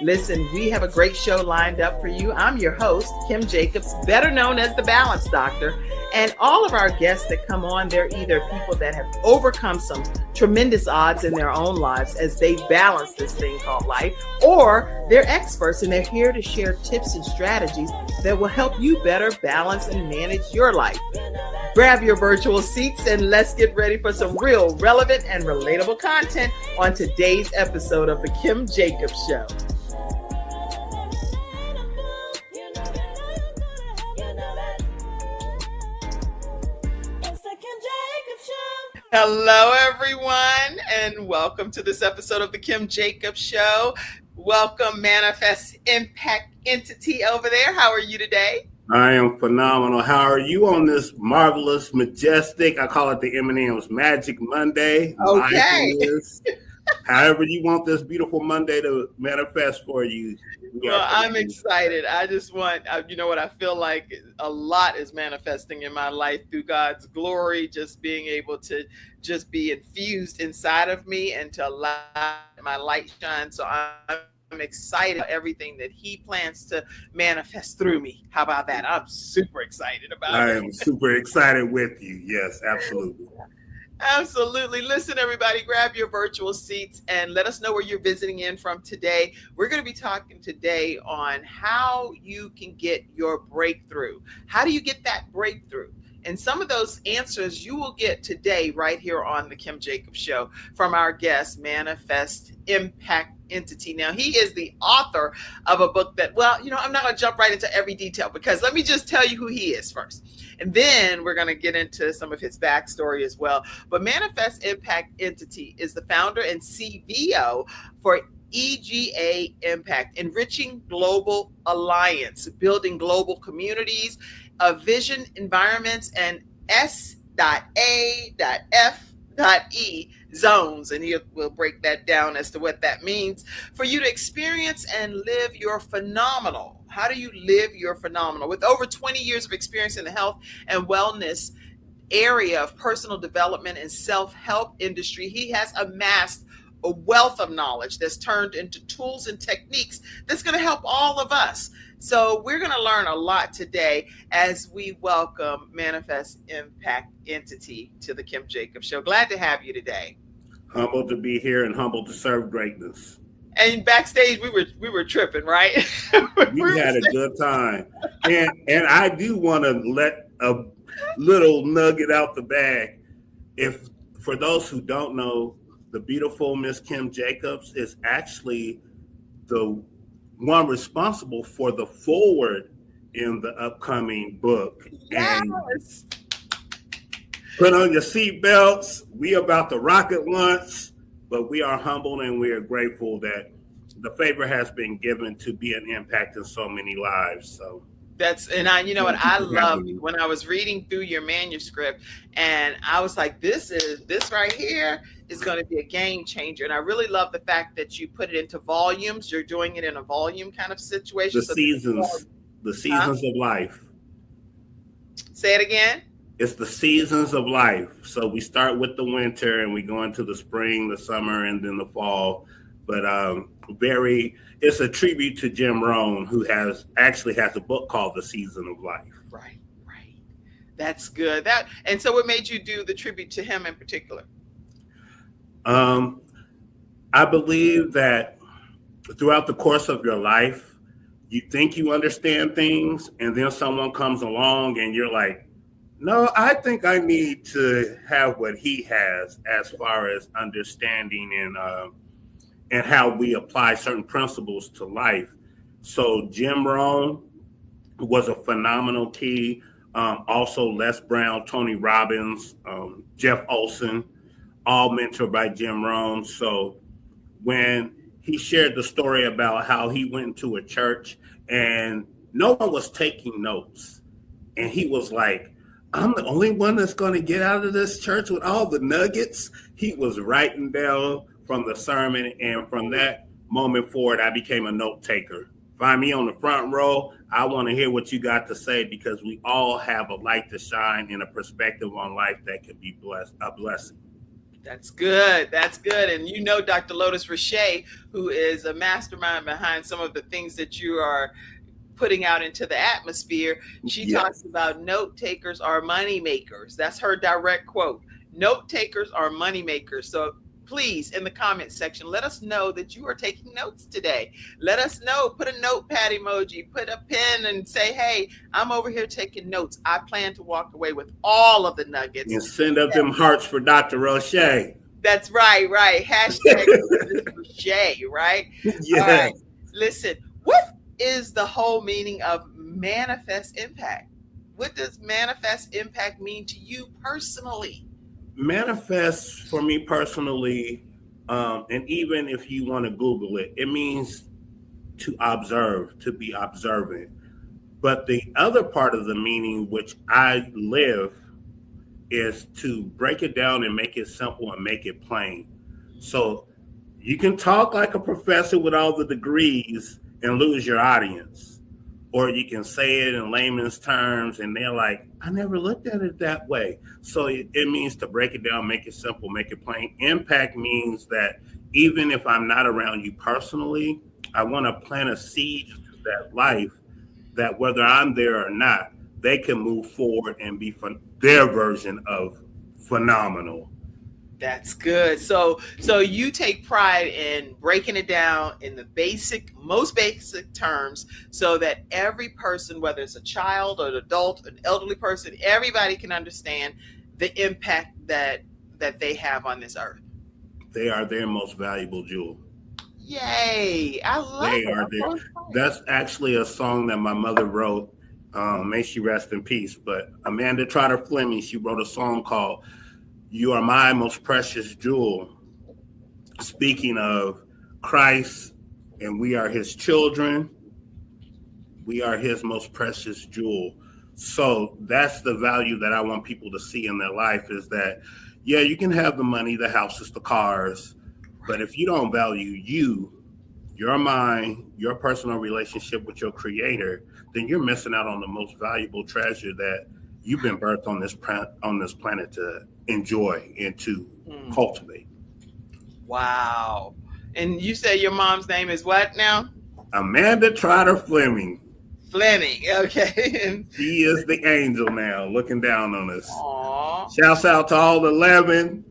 Listen, we have a great show lined up for you. I'm your host, Kim Jacobs, better known as the Balance Doctor. And all of our guests that come on, they're either people that have overcome some tremendous odds in their own lives as they balance this thing called life, or they're experts and they're here to share tips and strategies that will help you better balance and manage your life. Grab your virtual seats and let's get ready for some real relevant and relatable content on today's episode of The Kim Jacobs Show. Hello, everyone, and welcome to this episode of The Kim Jacobs Show. Welcome, Manifest Impact Entity over there. How are you today? I am phenomenal. How are you on this marvelous, majestic, I call it the M&M's Magic Monday. Okay. However you want this beautiful Monday to manifest for you. Well, I'm excited. I just want, you know what, I feel like a lot is manifesting in my life through God's glory, just being able to just be infused inside of me and to allow my light shine. So I'm excited about everything that he plans to manifest through me. How about that? I'm super excited about it. I am super excited with you. Yes, absolutely. Absolutely. Listen, everybody, grab your virtual seats and let us know where you're visiting in from today. We're going to be talking today on how you can get your breakthrough. How do you get that breakthrough? And some of those answers you will get today right here on The Kim Jacobs Show from our guest, Manifest Impact Entity. Now, he is the author of a book that, well, you know, I'm not going to jump right into every detail because let me just tell you who he is first. And then we're going to get into some of his backstory as well. But Manifest Impact Entity is the founder and CVO for EGA Impact, Enriching Global Alliance, building global communities of Vision Environments and S.A.F.E zones, and he will break that down as to what that means for you to experience and live your phenomenal. How do you live your phenomenal? With over 20 years of experience in the health and wellness area of personal development and self-help industry, he has amassed a wealth of knowledge that's turned into tools and techniques that's going to help all of us. So we're going to learn a lot today as we welcome Manifest Impact Entity to the Kim Jacobs Show. Glad to have you today. Humbled to be here and humbled to serve greatness. And backstage, we were tripping, right? We had a good time. And I do want to let a little nugget out the bag. If for those who don't know, the beautiful Miss Kim Jacobs is actually the one responsible for the forward in the upcoming book. Yes. And put on your seatbelts. We about to rock it once, but we are humbled and we are grateful that the favor has been given to be an impact in so many lives. So you know what I love when I was reading through your manuscript, and I was like, this right here is going to be a game changer. And I really love the fact that you put it into volumes. You're doing it in a volume kind of situation. The seasons of life. Say it again. It's the seasons of life. So we start with the winter and we go into the spring, the summer, and then the fall. But it's a tribute to Jim Rohn, who has a book called The Season of Life. Right. That's good. And so what made you do the tribute to him in particular? I believe that throughout the course of your life, you think you understand things, and then someone comes along and you're like, no, I think I need to have what he has as far as understanding and how we apply certain principles to life. So Jim Rohn was a phenomenal key. Also Les Brown, Tony Robbins, Jeff Olson, all mentored by Jim Rohn. So when he shared the story about how he went into a church and no one was taking notes, and he was like, I'm the only one that's going to get out of this church with all the nuggets. He was writing down from the sermon, and from that moment forward, I became a note taker. Find me on the front row. I want to hear what you got to say, because we all have a light to shine and a perspective on life that can be a blessing. That's good. That's good. And you know, Dr. Lotus Richey, who is a mastermind behind some of the things that you are putting out into the atmosphere, she talks Yes. about note takers are money makers. That's her direct quote. Note takers are money makers. So please, in the comment section, let us know that you are taking notes today. Let us know. Put a notepad emoji, put a pen, and say, hey, I'm over here taking notes. I plan to walk away with all of the nuggets. And send up them hearts for Dr. Roche. That's right, right. Hashtag Richey, right? All Yes. right. Listen, what is the whole meaning of manifest impact? What does manifest impact mean to you personally? Manifest for me personally, and even if you want to Google it, it means to observe, to be observant. But the other part of the meaning, which I live, is to break it down and make it simple and make it plain. So you can talk like a professor with all the degrees and lose your audience. Or you can say it in layman's terms and they're like, I never looked at it that way. So it means to break it down, make it simple, make it plain. Impact means that even if I'm not around you personally, I want to plant a seed into that life that whether I'm there or not, they can move forward and be their version of phenomenal. That's good. So you take pride in breaking it down in the most basic terms so that every person, whether it's a child or an adult, an elderly person, everybody can understand the impact that they have on this earth. They are their most valuable jewel. Yay. I love They it. are I'm there. so excited. That's actually a song that my mother wrote. May she rest in peace. But Amanda Trotter Fleming, she wrote a song called "You Are My Most Precious Jewel," speaking of Christ, and we are His children. We are His most precious jewel. So that's the value that I want people to see in their life is that, yeah, you can have the money, the houses, the cars, but if you don't value you, your mind, your personal relationship with your creator, then you're missing out on the most valuable treasure that you've been birthed on this planet to enjoy and to Mm, cultivate. wow. And you say your mom's name is what now? Amanda Trotter Fleming, Fleming. Okay. she is the angel now looking down on us. Aw. Shouts out to all 11.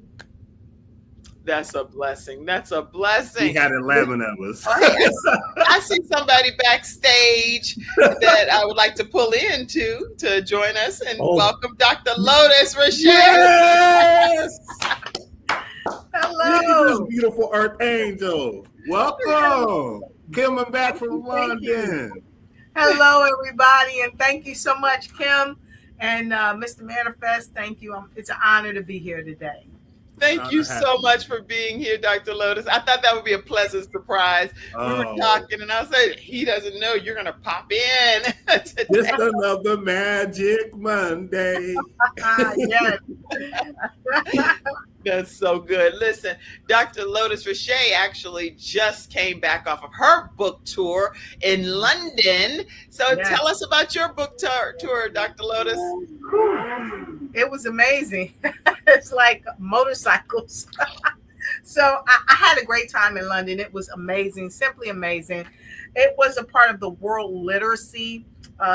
That's a blessing. That's a We blessing. had 11 of us. I see somebody backstage that I would like to pull in to join us and Oh, welcome Dr. Lotus Rochelle. yes! Look at this Hello. beautiful earth angel. Welcome. Coming back from Thank you. London. Hello, everybody, and thank you so much, Kim and Mr. Manifest. Thank you. It's an honor to be here today. Thank you so much for being here, Dr. Lotus. I thought that would be a pleasant surprise. We were talking, and I said, he doesn't know you're going to pop in today. Just another Magic Monday. Yes. That's so good. Listen, Dr. Lotus Richey actually just came back off of her book tour in London. So Yes. tell us about your book tour, Dr. Lotus. It was amazing. It's like motorcycles. So I had a great time in London. It was amazing, simply amazing. It was a part of the World Literacy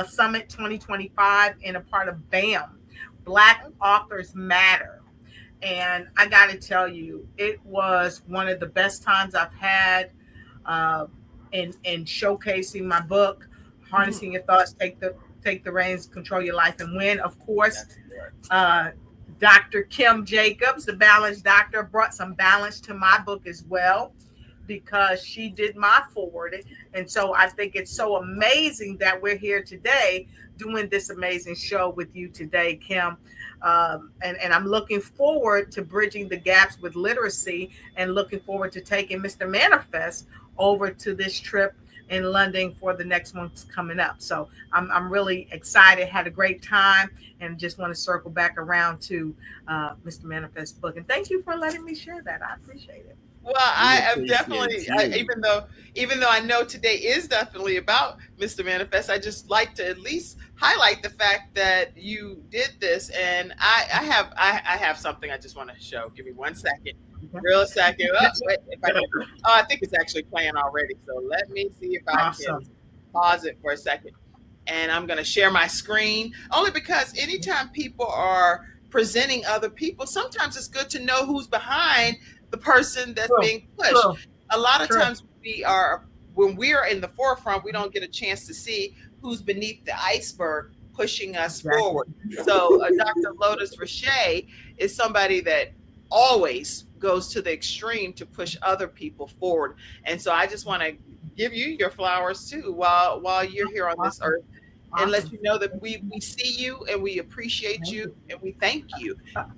Summit 2025 and a part of BAM, Black Authors Matter. And I got to tell you, it was one of the best times I've had uh, in showcasing my book, Harnessing Your Thoughts, Take the Reins, Control Your Life and Win. Of course, Dr. Kim Jacobs, the Balance Doctor, brought some balance to my book as well because she did my forward. And so I think it's so amazing that we're here today doing this amazing show with you today, Kim. And I'm looking forward to bridging the gaps with literacy and looking forward to taking Mr. Manifest over to this trip in London for the next one's coming up. So I'm really excited, had a great time, and just want to circle back around to Mr. Manifest's book. And thank you for letting me share that. I appreciate it. Well, We I am appreciate definitely, you. even though I know today is definitely about Mr. Manifest, I just like to at least highlight the fact that you did this. And I have something I just want to show. Give me one second, real second. Oh, wait, if I can, oh, I think it's actually playing already. So let me see if I can Awesome. pause it for a second. And I'm going to share my screen only because anytime people are presenting other people, sometimes it's good to know who's behind the person that's True. being pushed. True. A lot of True. times when we are in the forefront, we don't get a chance to see who's beneath the iceberg pushing us Exactly. forward. So Dr. Lotus Rashay is somebody that always goes to the extreme to push other people forward. And so I just want to give you your flowers too while you're here on this Awesome. earth, and let Awesome. you know that we see you and we appreciate Thank you you. and we thank you.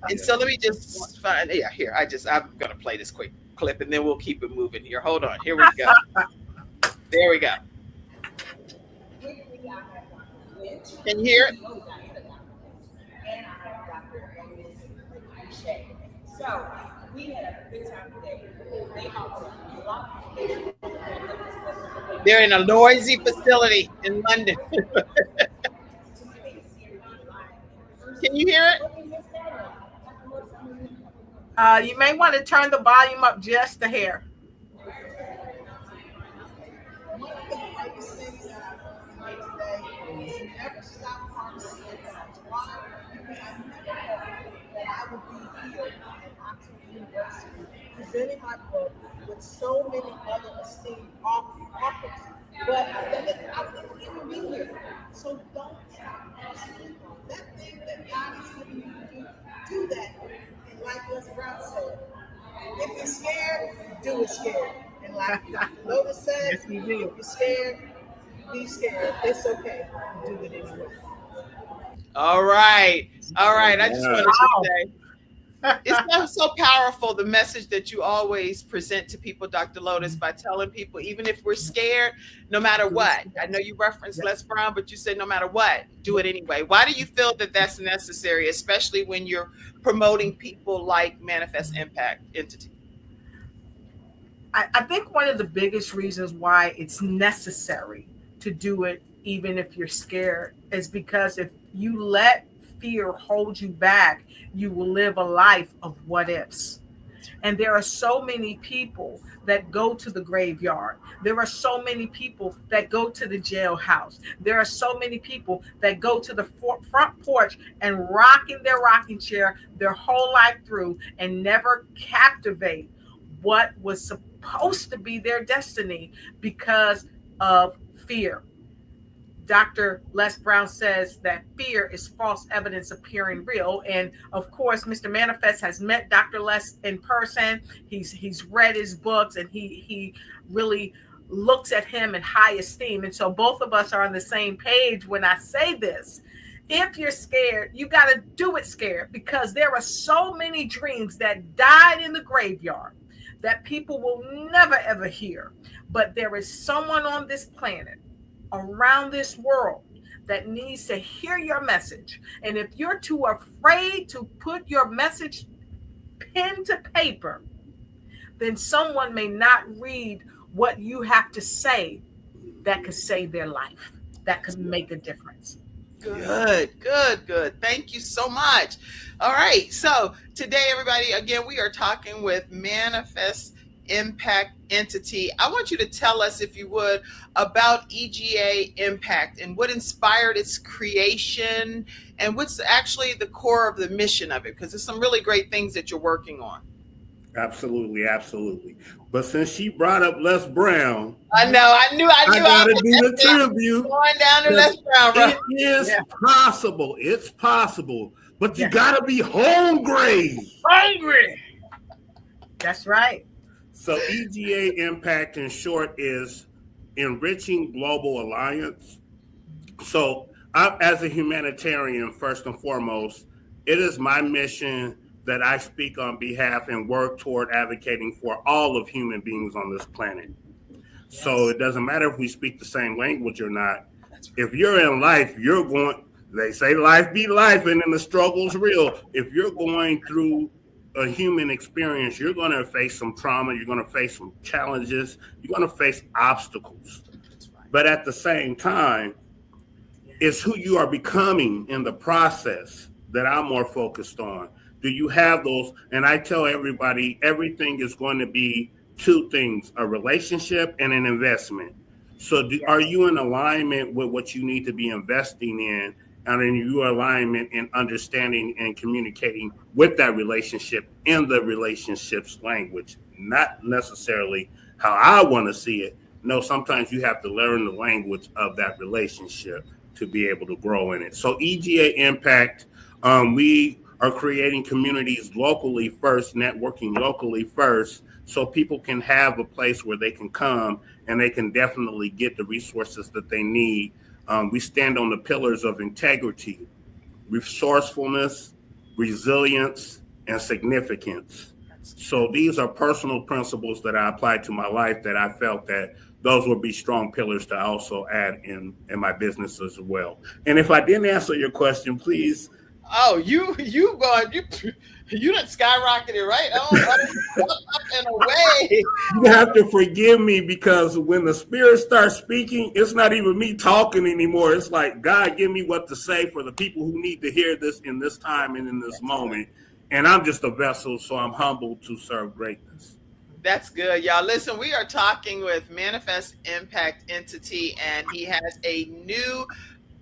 And so Yes. let me just find, yeah, here, I'm gonna play this quick clip and then we'll keep it moving here. Hold on, here we go. There we go. Can you hear it? So we had a good time today. They offer a lot of information. They're in a noisy facility in London. Can you hear it? You may want to turn the volume up just a hair. One of the greatest things that I've learned today is never stop harvesting impact. Why? Because I never thought that I would be here at Oxford University presenting my book with so many other esteemed authors. But I wouldn't even be here. So don't stop harvesting. That thing that God is giving you to do that. And like Les Brown said, if you're scared, do it scared. And like Lotus said, Yes, we if do. you're scared, be scared. It's okay. Do it anyway. All right. All right. I just Yeah. wanted to Wow. say it's so powerful, the message that you always present to people, Dr. Lotus, by telling people, even if we're scared, no matter what. I know you referenced Les Brown, but you said no matter what, do it anyway. Why do you feel that that's necessary, especially when you're promoting people like Manifest Impact Entity? I think one of the biggest reasons why it's necessary to do it, even if you're scared, is because if you let fear hold you back, you will live a life of what ifs. And there are so many people that go to the graveyard. There are so many people that go to the jailhouse. There are so many people that go to the front porch and rock in their rocking chair their whole life through and never captivate what was supposed to be their destiny because of fear. Dr. Les Brown says that fear is false evidence appearing real. And of course, Mr. Manifest has met Dr. Les in person. He's read his books and he really looks at him in high esteem. And so both of us are on the same page when I say this. If you're scared, you got to do it scared, because there are so many dreams that died in the graveyard that people will never ever hear. But there is someone on this planet, around this world, that needs to hear your message. And if you're too afraid to put your message pen to paper, then someone may not read what you have to say that could save their life, that could make a difference. Good, good, good. Thank you so much. All right. So today, everybody, again, we are talking with Manifest Impact Entity. I want you to tell us, if you would, about EGA Impact and what inspired its creation and what's actually the core of the mission of it, because there's some really great things that you're working on. Absolutely, absolutely. But since she brought up Les Brown, I know, I knew I gotta was do the tribute. going down to Les Brown, bro. It is possible. It's possible. But you gotta be hungry. Hungry. That's right. So EGA Impact in short is Enriching Global Alliance. So as a humanitarian, first and foremost, it is my mission that I speak on behalf and work toward advocating for all of human beings on this planet. Yes. So it doesn't matter if we speak the same language or not. If you're in life, they say life be life, and then the struggle's real. If you're going through a human experience, you're going to face some trauma, you're going to face some challenges, you're going to face obstacles. But at the same time, it's who you are becoming in the process that I'm more focused on. Do you have those? And I tell everybody, everything is going to be two things, a relationship and an investment. So are you in alignment with what you need to be investing in? And in your alignment in understanding and communicating with that relationship in the relationship's language, not necessarily how I want to see it. No, sometimes you have to learn the language of that relationship to be able to grow in it. So EGA Impact, we are creating communities locally first, networking locally first, so people can have a place where they can come and they can definitely get the resources that they need. We stand on the pillars of integrity, resourcefulness, resilience, and significance. So these are personal principles that I applied to my life that I felt that those would be strong pillars to also add in my business as well. And if I didn't answer your question, please. Oh, you done skyrocketed right up and away. You have to forgive me, because when the Spirit starts speaking, it's not even me talking anymore. It's like, God, give me what to say for the people who need to hear this in this time and in this moment. And I'm just a vessel, so I'm humbled to serve greatness. That's good, y'all. Listen, we are talking with Manifest Impact Entity, and he has a new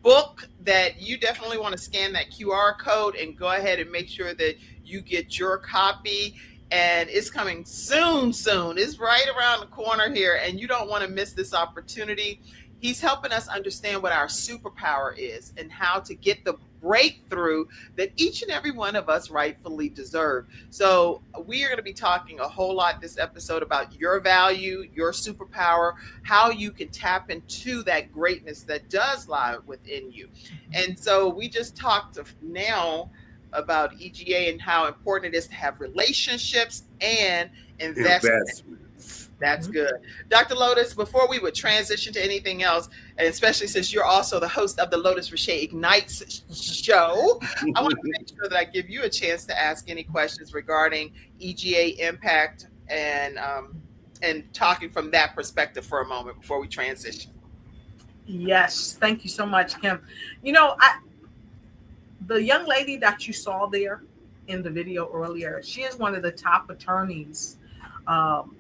book that you definitely want to scan that QR code and go ahead and make sure that you get your copy. And it's coming soon. It's right around the corner here, and you don't want to miss this opportunity. He's helping us understand what our superpower is and how to get the breakthrough that each and every one of us rightfully deserve. So we are going to be talking a whole lot this episode about your value, your superpower, how you can tap into that greatness that does lie within you. And so we just talked now about EGA and how important it is to have relationships and investments. That's good. Dr. Lotus, before we would transition to anything else, and especially since you're also the host of the Lotus Richey Ignites show, I want to make sure that I give you a chance to ask any questions regarding EGA Impact and talking from that perspective for a moment before we transition. Yes, thank you so much, Kim. The young lady that you saw there in the video earlier, she is one of the top attorneys around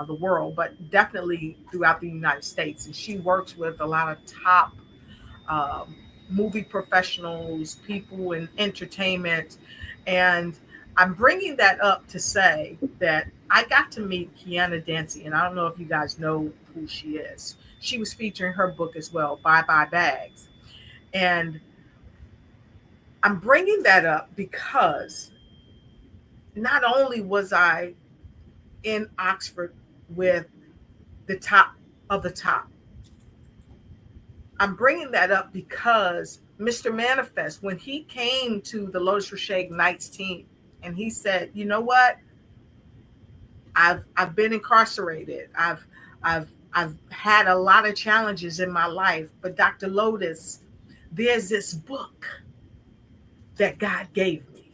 the world, but definitely throughout the United States. And she works with a lot of top movie professionals, people in entertainment. And I'm bringing that up to say that I got to meet Kiana Dancy, and I don't know if you guys know who she is. She was featuring her book as well, Bye Bye Bags. And I'm bringing that up because not only was I in Oxford with the top of the top, I'm bringing that up because Mr. Manifest, when he came to the Lotus Richey Ignites team, and he said, you know what? I've been incarcerated. I've had a lot of challenges in my life, but Dr. Lotus, there's this book that God gave me,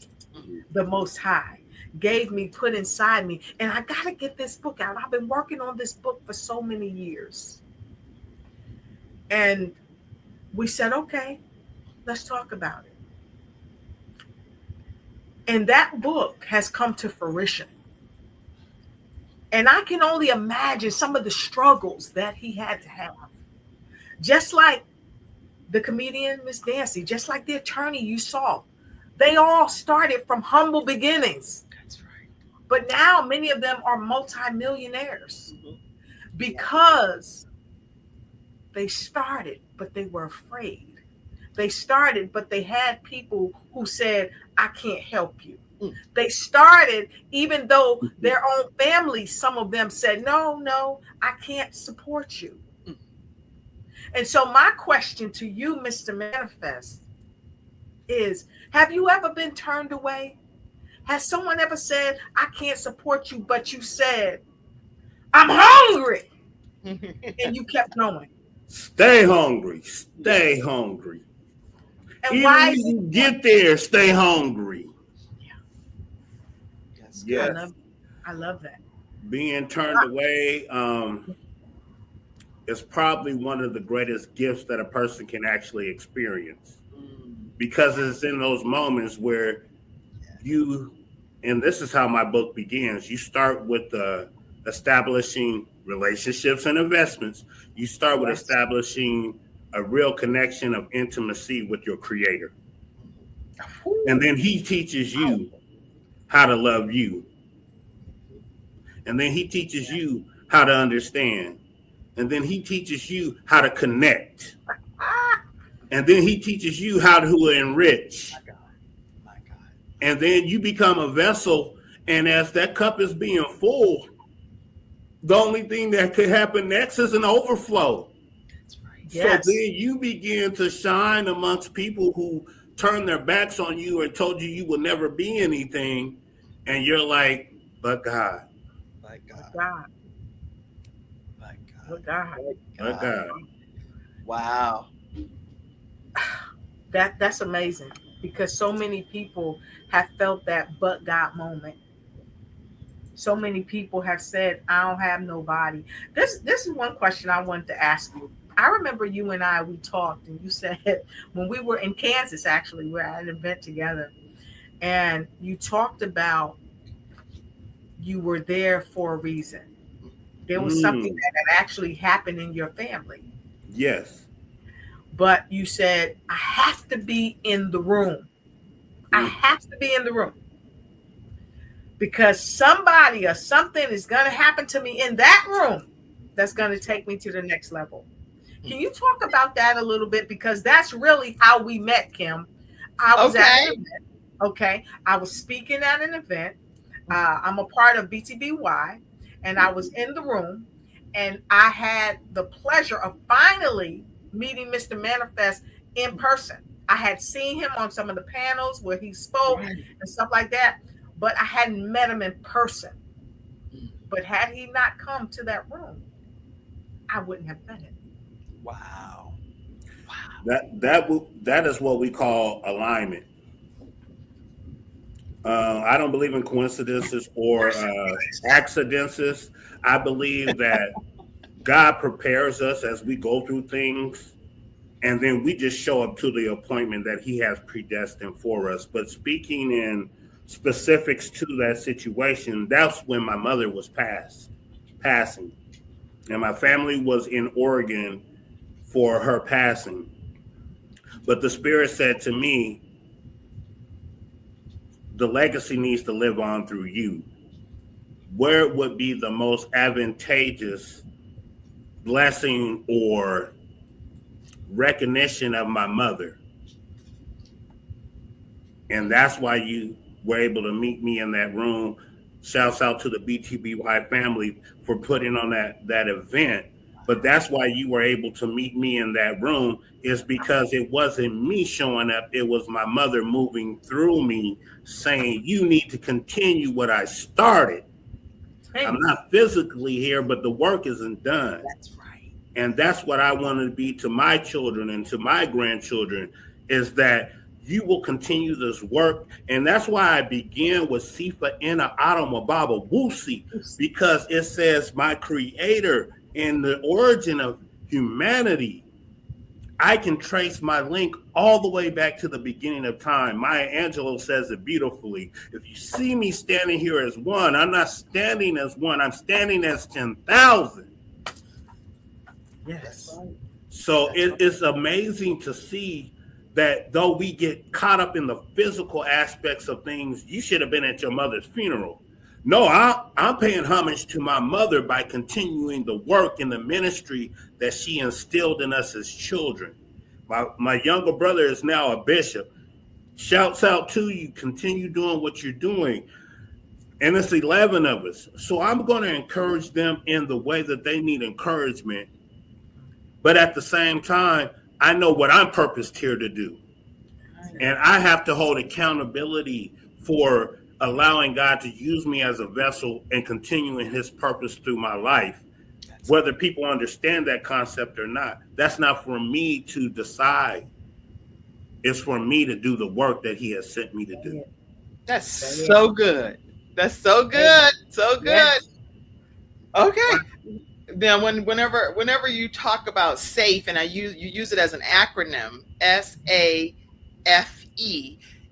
the Most High gave me, put inside me, and I got to get this book out. I've been working on this book for so many years. And we said, okay, let's talk about it. And that book has come to fruition. And I can only imagine some of the struggles that he had to have. Just like the comedian, Miss Dancy, just like the attorney you saw. They all started from humble beginnings. That's right. But now many of them are multimillionaires because they started, but they were afraid. They started, but they had people who said, I can't help you. They started, even though their own family, some of them said, no, I can't support you. And so my question to you, Mr. Manifest, is, have you ever been turned away? Has someone ever said, I can't support you, but you said, I'm hungry, and you kept going? Stay hungry. Stay hungry. And Even why when you get there, stay hungry. good. I love that. Being turned away is probably one of the greatest gifts that a person can actually experience, Mm, because it's in those moments where you, and this is how my book begins. You start with establishing relationships and investments. You start with Yes. establishing a real connection of intimacy with your creator. And Ooh, then he teaches you powerful. how to love you. And then he teaches you how to understand. And then he teaches you how to connect. Ah, And then he teaches you how to enrich. my God. My God. And then you become a vessel. And as that cup is being full, the only thing that could happen next is an overflow. That's right. So then yes. you begin to shine amongst people who turn their backs on you and told you you will never be anything. And you're like, but God, My But God. God, My but God. God. My but God. God. Wow. That's amazing because so many people have felt that but God moment. So many people have said, I don't have nobody. This is one question I wanted to ask you. I remember you and I we talked and you said when we were in Kansas, actually, we were at an event together, and you talked about you were there for a reason. There was something Mm, that had actually happened in your family. yes. But you said, I have to be in the room. I Mm, have to be in the room because somebody or something is going to happen to me in that room that's going to take me to the next level. Can you talk about that a little bit? Because that's really how we met, Kim. I was at an Okay. event. Okay. I was speaking at an event. I'm a part of BTBY, and I was in the room, and I had the pleasure of finally meeting Mr. Manifest in person. I had seen him on some of the panels where he spoke Right. and stuff like that, but I hadn't met him in person. But had he not come to that room, I wouldn't have done it. Wow. that is what we call alignment. I don't believe in coincidences or accidents. I believe that God prepares us as we go through things, and then we just show up to the appointment that He has predestined for us. But speaking in specifics to that situation, that's when my mother was passing, and my family was in Oregon for her passing. But the Spirit said to me, the legacy needs to live on through you. Where would be the most advantageous blessing or recognition of my mother? And that's why you were able to meet me in that room. Shouts out to the BTBY family for putting on that event. But that's why you were able to meet me in that room, is because it wasn't me showing up. It was my mother moving through me saying, you need to continue what I started. I'm Continue. not physically here, but the work isn't done. That's right. And that's what I want to be to my children and to my grandchildren, is that you will continue this work. And that's why I begin with Sifa Ina Adamababa Wusi, because it says my creator in the origin of humanity. I can trace my link all the way back to the beginning of time. Maya Angelou says it beautifully. If you see me standing here as one, I'm not standing as one, I'm standing as 10,000. That's Yes. right. So That's right. it's amazing to see that though we get caught up in the physical aspects of things, you should have been at your mother's funeral. No, I'm paying homage to my mother by continuing the work in the ministry that she instilled in us as children. My younger brother is now a bishop. Shouts out to you. Continue doing what you're doing. And it's 11 of us. So I'm going to encourage them in the way that they need encouragement. But at the same time, I know what I'm purposed here to do. And I have to hold accountability for allowing God to use me as a vessel and continuing His purpose through my life. That's Whether people understand that concept or not, that's not for me to decide. It's for me to do the work that He has sent me to do. That's so good. That's so good. So good. Yes. Okay. Wow. Then whenever you talk about SAFE, and you use it as an acronym, S-A-F-E,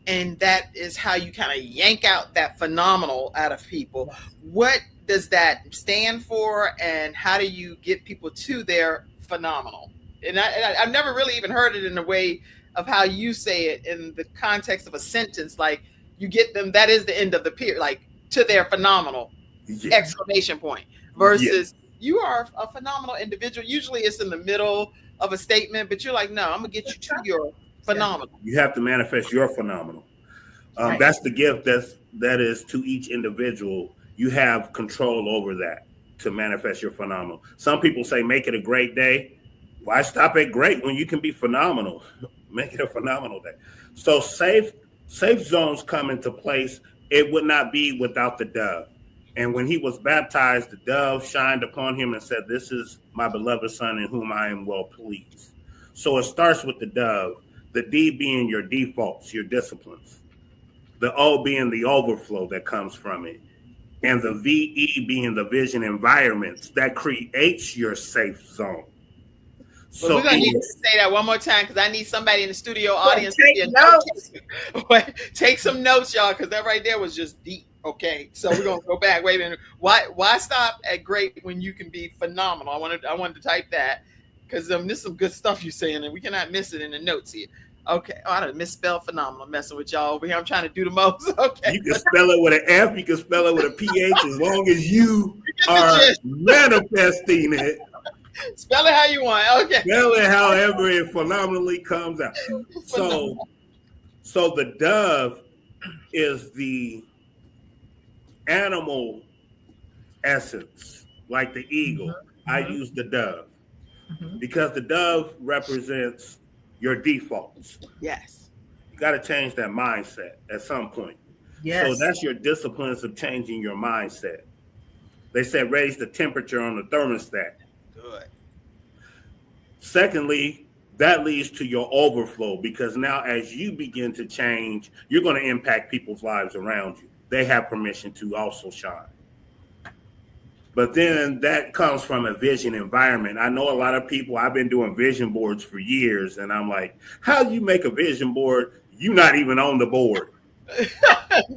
and that is how you kind of yank out that phenomenal out of people. Yes. What does that stand for, and how do you get people to their phenomenal? I've never really even heard it in a way of how you say it in the context of a sentence, like you get them, that is the end of the period, like to their phenomenal Yeah, exclamation point, yeah, versus you are a phenomenal individual. Usually it's in the middle of a statement, but you're like, no, I'm gonna get you to your Yeah. phenomenal. you have to manifest your phenomenal. Right. That's the gift that is to each individual. You have control over that to manifest your phenomenal. Some people say make it a great day. Why stop at great when you can be phenomenal? Make it a phenomenal day. So safe zones come into place. It would not be without the dove. And when he was baptized, the dove shined upon him and said, "This is my beloved son in whom I am well pleased." So it starts with the dove, the D being your defaults, your disciplines, the O being the overflow that comes from it, and the VE being the vision environments that creates your safe zone. But we're So gonna in need your, to say that one more time, because I need somebody in the studio Yeah, audience to be take a notes. note taker. Take some notes, y'all, because that right there was just deep. Okay, so we're gonna go back. Wait a minute. Why stop at great when you can be phenomenal? I wanted to type that, because there's some good stuff you're saying, and we cannot miss it in the notes here. Okay. Oh, I done misspelled phenomenal. Messing with y'all over here. I'm trying to do the most. Okay. you can spell it with an F, you can spell it with a PH, as long as you Get the are gist. manifesting it. Spell it how you want. Okay. Spell it however it phenomenally comes out. So, Phenomenal. so the dove is the animal essence, like the eagle. I Mhm. use the dove Mhm. because the dove represents your defaults. Yes. You got to change that mindset at some point. So Yes. that's your disciplines of changing your mindset. They said raise the temperature on the thermostat. Good. Secondly, that leads to your overflow because now as you begin to change, you're going to impact people's lives around you. They have permission to also shine. But then that comes from a vision environment. I know a lot of people, I've been doing vision boards for years, and I'm like, how do you make a vision board? You're not even on the board.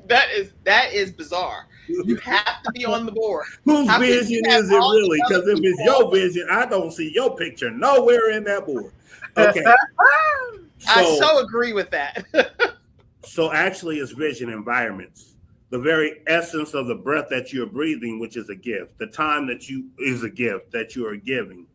that is bizarre. You have to be on the board. Whose How can you vision have is it all really? these other Because if it's people? your vision, I don't see your picture nowhere in that board. Okay. I So so agree with that. so actually it's vision environments. The very essence of the breath that you're breathing, which is a gift, the time that you is a gift that you are giving.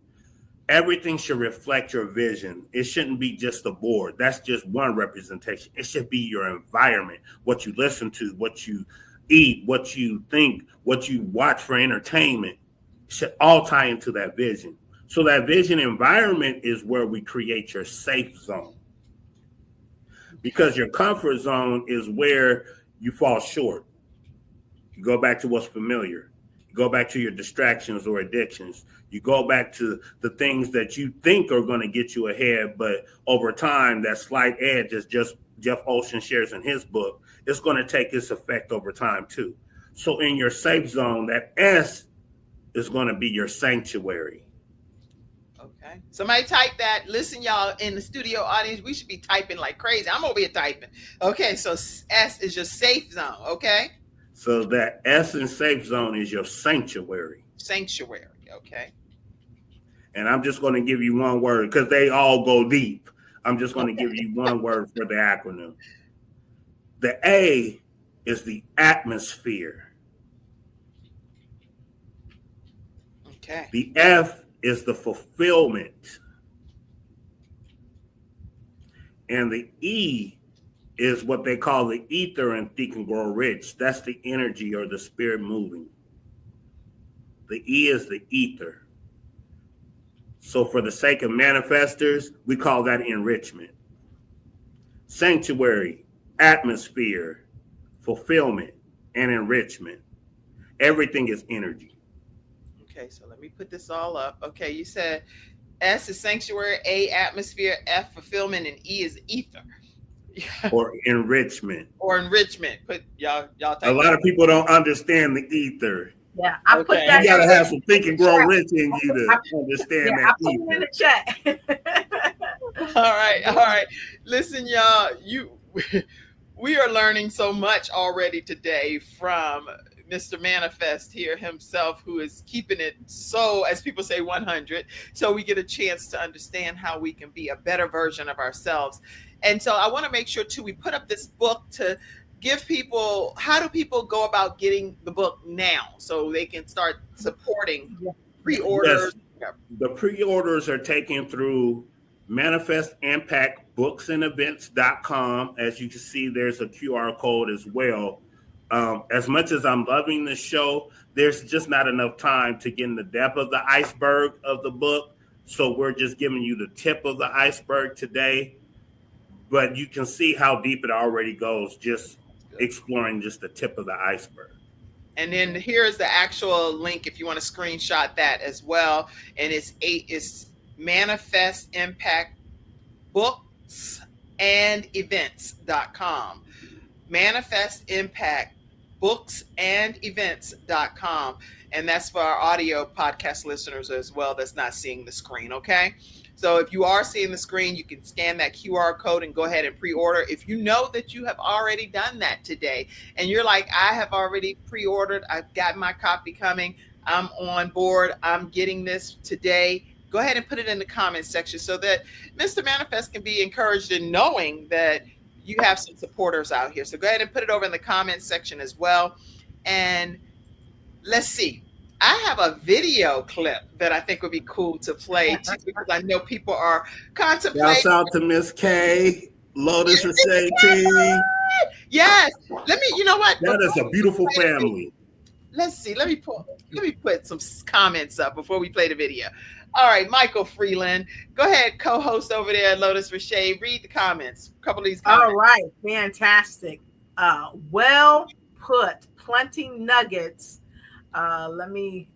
Everything should reflect your vision. It shouldn't be just a board. That's just one representation. It should be your environment, what you listen to, what you eat, what you think, what you watch for entertainment. It should all tie into that vision. So that vision environment is where we create your safe zone Okay. because your comfort zone is where you fall short. You go back to what's familiar. You go back to your distractions or addictions. You go back to the things that you think are going to get you ahead, but over time, that slight edge, as just Jeff Olson shares in his book, it's going to take its effect over time too. So in your safe zone, that S is going to be your sanctuary. Okay. Somebody type that. Listen, y'all, in the studio audience, we should be typing like crazy. I'm over here typing. Okay, so S is your safe zone. Okay. So that S in safe zone is your sanctuary. Sanctuary. Okay. And I'm just going to give you one word because they all go deep. I'm just going to Okay. give you one word for the acronym. The A is the atmosphere. Okay. The F is the fulfillment. And the E is what they call the ether in Think and Grow Rich. That's the energy or the spirit moving. The E is the ether. So for the sake of manifestors, we call that enrichment. Sanctuary, atmosphere, fulfillment, and enrichment. Everything is energy. Okay. So let me put this all up. Okay. You said S is sanctuary, A atmosphere, F fulfillment, and E is ether. or enrichment. Or enrichment. Put y'all A type lot of people don't understand the ether. Yeah, I put Okay. that. You gotta in have some think and grow chat. rich in you to Yeah, understand I that put it in ether. the chat. All right. Listen, y'all, we are learning so much already today from Mr. Manifest here himself, who is keeping it so, as people say, 100. So we get a chance to understand how we can be a better version of ourselves. And so I want to make sure, too, we put up this book to give people, how do people go about getting the book now so they can start supporting pre-orders? Yes, the pre-orders are taken through Manifest Impact Books and Events.com. As you can see, there's a QR code as well. As much as I'm loving the show, there's just not enough time to get in the depth of the iceberg of the book. So we're just giving you the tip of the iceberg today. But you can see how deep it already goes, just exploring just the tip of the iceberg. And then here's the actual link if you want to screenshot that as well. And it's Manifest Impact Books and Events.com. Manifest Impact Books and Events.com. And that's for our audio podcast listeners as well that's not seeing the screen, okay? So if you are seeing the screen, you can scan that QR code and go ahead and pre-order. If you know that you have already done that today and you're like, I have already pre-ordered, I've got my copy coming, I'm on board, I'm getting this today, go ahead and put it in the comments section so that Mr. Manifest can be encouraged in knowing that you have some supporters out here. So go ahead and put it over in the comments section as well. And let's see. I have a video clip that I think would be cool to play too, because I know people are contemplating. Shouts out to Miss K, Lotus and Shay team. Yes. Let me, you know what? That is a beautiful family. Let's see. Let me put some comments up before we play the video. All right, Michael Freeland, go ahead, co-host over there at Lotus Rashay. Read the comments. A couple of these comments. All right, fantastic. Well put, plenty nuggets. Let me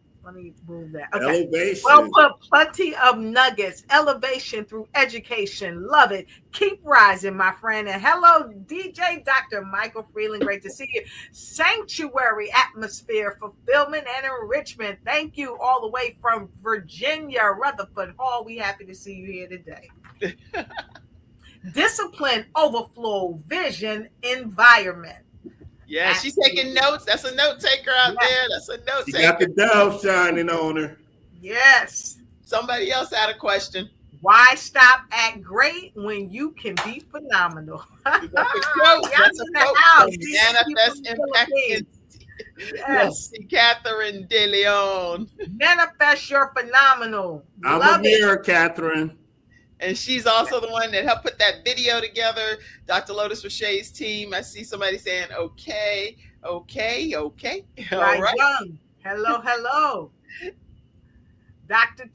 move that. Okay. Elevation. Well put, plenty of nuggets. Elevation through education. Love it. Keep rising, my friend. And hello, DJ Dr. Michael Freeland. Great to see you. Sanctuary atmosphere, fulfillment and enrichment. Thank you all the way from Virginia, Rutherford Hall. We happy to see you here today. Discipline, overflow, vision, environment. Yeah, she's taking notes. That's a note taker out there. That's a note taker. She got the dove shining on her. Yes. Somebody else had a question. Why stop at great when you can be phenomenal? That's a quote. That's a quote. Manifest Impact. Yes. Catherine De Leon. Manifest your phenomenal. I'm Love a mirror, Catherine. And she's also the one that helped put that video together. Dr. Lotus Rashay's team. I see somebody saying, okay. All right. Young. Hello. Dr.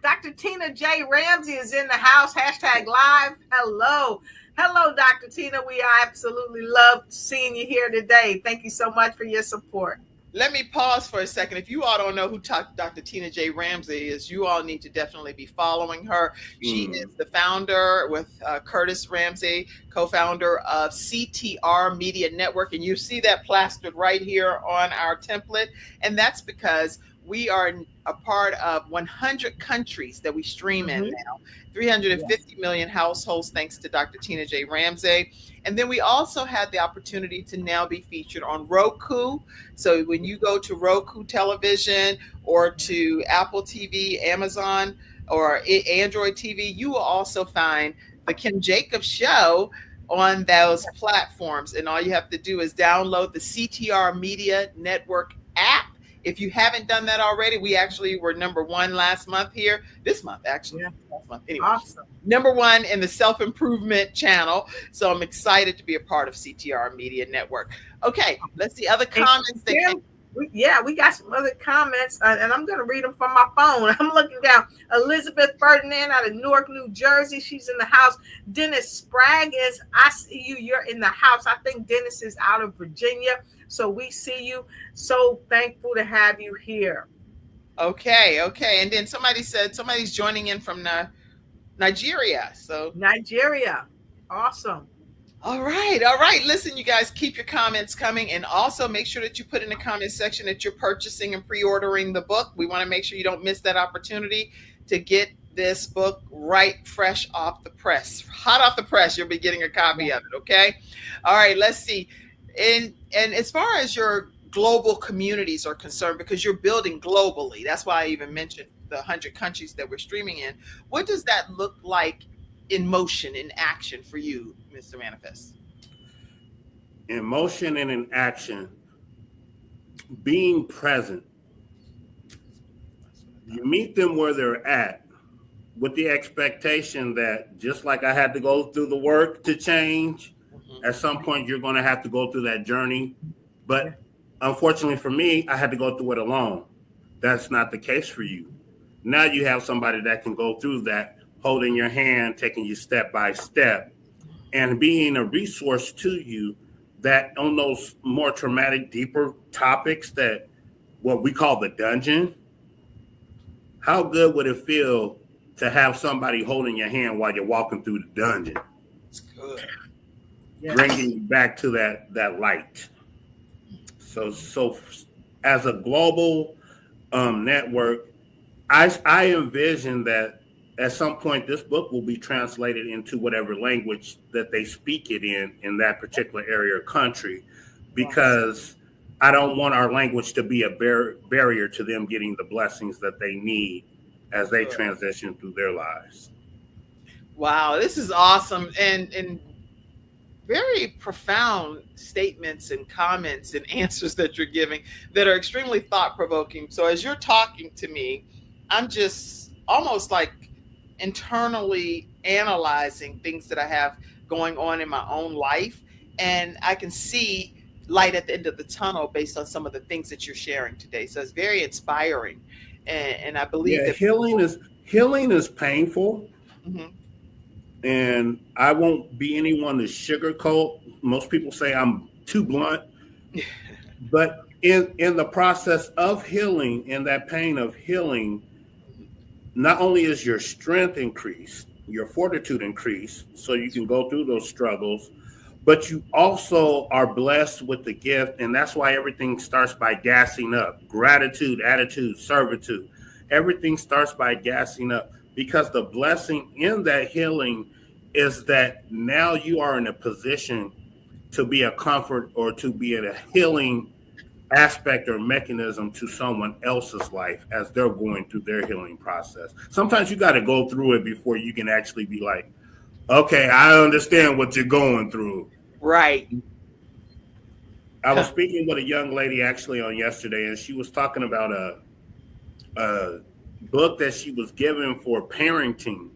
Dr. Tina J. Ramsey is in the house. #live. Hello, Dr. Tina. We absolutely love seeing you here today. Thank you so much for your support. Let me pause for a second. If you all don't know who Dr. Tina J. Ramsey is, you all need to definitely be following her. She is the founder with Curtis Ramsey, co-founder of CTR Media Network. And you see that plastered right here on our template. And that's because we are a part of 100 countries that we stream in now, 350 million households, thanks to Dr. Tina J. Ramsey. And then we also had the opportunity to now be featured on Roku. So when you go to Roku television or to Apple TV, Amazon, or Android TV, you will also find the Kim Jacobs Show on those platforms. And all you have to do is download the CTR Media Network app. If you haven't done that already, we actually were #1 last month here. This month, actually. Yeah. Last month. Anyway, awesome. #1 in the self-improvement channel. So I'm excited to be a part of CTR Media Network. Okay, let's see other comments. We got some other comments, and I'm going to read them from my phone. I'm looking down. Elizabeth Ferdinand out of Newark, New Jersey. She's in the house. Dennis Sprague is, I see you. You're in the house. I think Dennis is out of Virginia. So we see you. So thankful to have you here. Okay. And then somebody said somebody's joining in from Nigeria. So Nigeria. Awesome. All right, all right. Listen, you guys, keep your comments coming, and also make sure that you put in the comment section that you're purchasing and pre-ordering the book. We want to make sure you don't miss that opportunity to get this book right fresh off the press, hot off the press. You'll be getting a copy of it. Okay. All right. Let's see. And as far as your global communities are concerned, because you're building globally, that's why I even mentioned the 100 countries that we're streaming in. What does that look like in motion, in action for you, Mr. Manifest? In motion and in action, being present. You meet them where they're at with the expectation that just like I had to go through the work to change, at some point you're going to have to go through that journey. But unfortunately for me, I had to go through it alone. That's not the case for you. Now you have somebody that can go through that, holding your hand, taking you step by step, and being a resource to you that on those more traumatic, deeper topics that what we call the dungeon. How good would it feel to have somebody holding your hand while you're walking through the dungeon? It's good. Bringing you back to that light. So as a global network, I envision that at some point this book will be translated into whatever language that they speak it in that particular area or country, because I don't want our language to be a barrier to them getting the blessings that they need as they transition through their lives. Wow, this is awesome, and very profound statements and comments and answers that you're giving that are extremely thought-provoking. So as you're talking to me, I'm just almost like internally analyzing things that I have going on in my own life, and I can see light at the end of the tunnel based on some of the things that you're sharing today. So it's very inspiring, and I believe that healing is painful. Mhm. And I won't be anyone to sugarcoat. Most people say I'm too blunt, but in the process of healing, in that pain of healing, not only is your strength increased, your fortitude increased, so you can go through those struggles, but you also are blessed with the gift, and that's why everything starts by gassing up. Gratitude, attitude, servitude. Everything starts by gassing up, because the blessing in that healing is that now you are in a position to be a comfort or to be in a healing aspect or mechanism to someone else's life as they're going through their healing process. Sometimes you got to go through it before you can actually be like, okay, I understand what you're going through. Right. I was speaking with a young lady actually on yesterday, and she was talking about a book that she was given for parenting.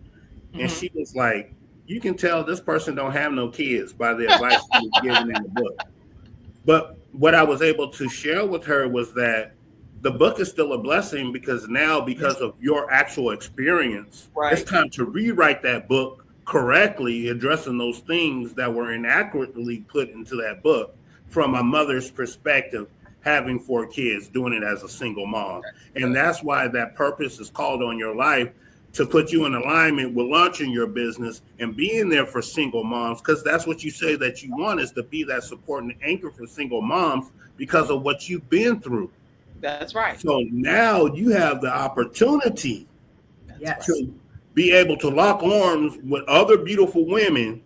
And she was like, you can tell this person don't have no kids by the advice she was given in the book. But what I was able to share with her was that the book is still a blessing, because now, because of your actual experience, it's time to rewrite that book correctly, addressing those things that were inaccurately put into that book from a mother's perspective, having 4 kids, doing it as a single mom. And that's why that purpose is called on your life, to put you in alignment with launching your business and being there for single moms, because that's what you say that you want, is to be that support and anchor for single moms because of what you've been through. That's right. So now you have the opportunity to be able to lock arms with other beautiful women.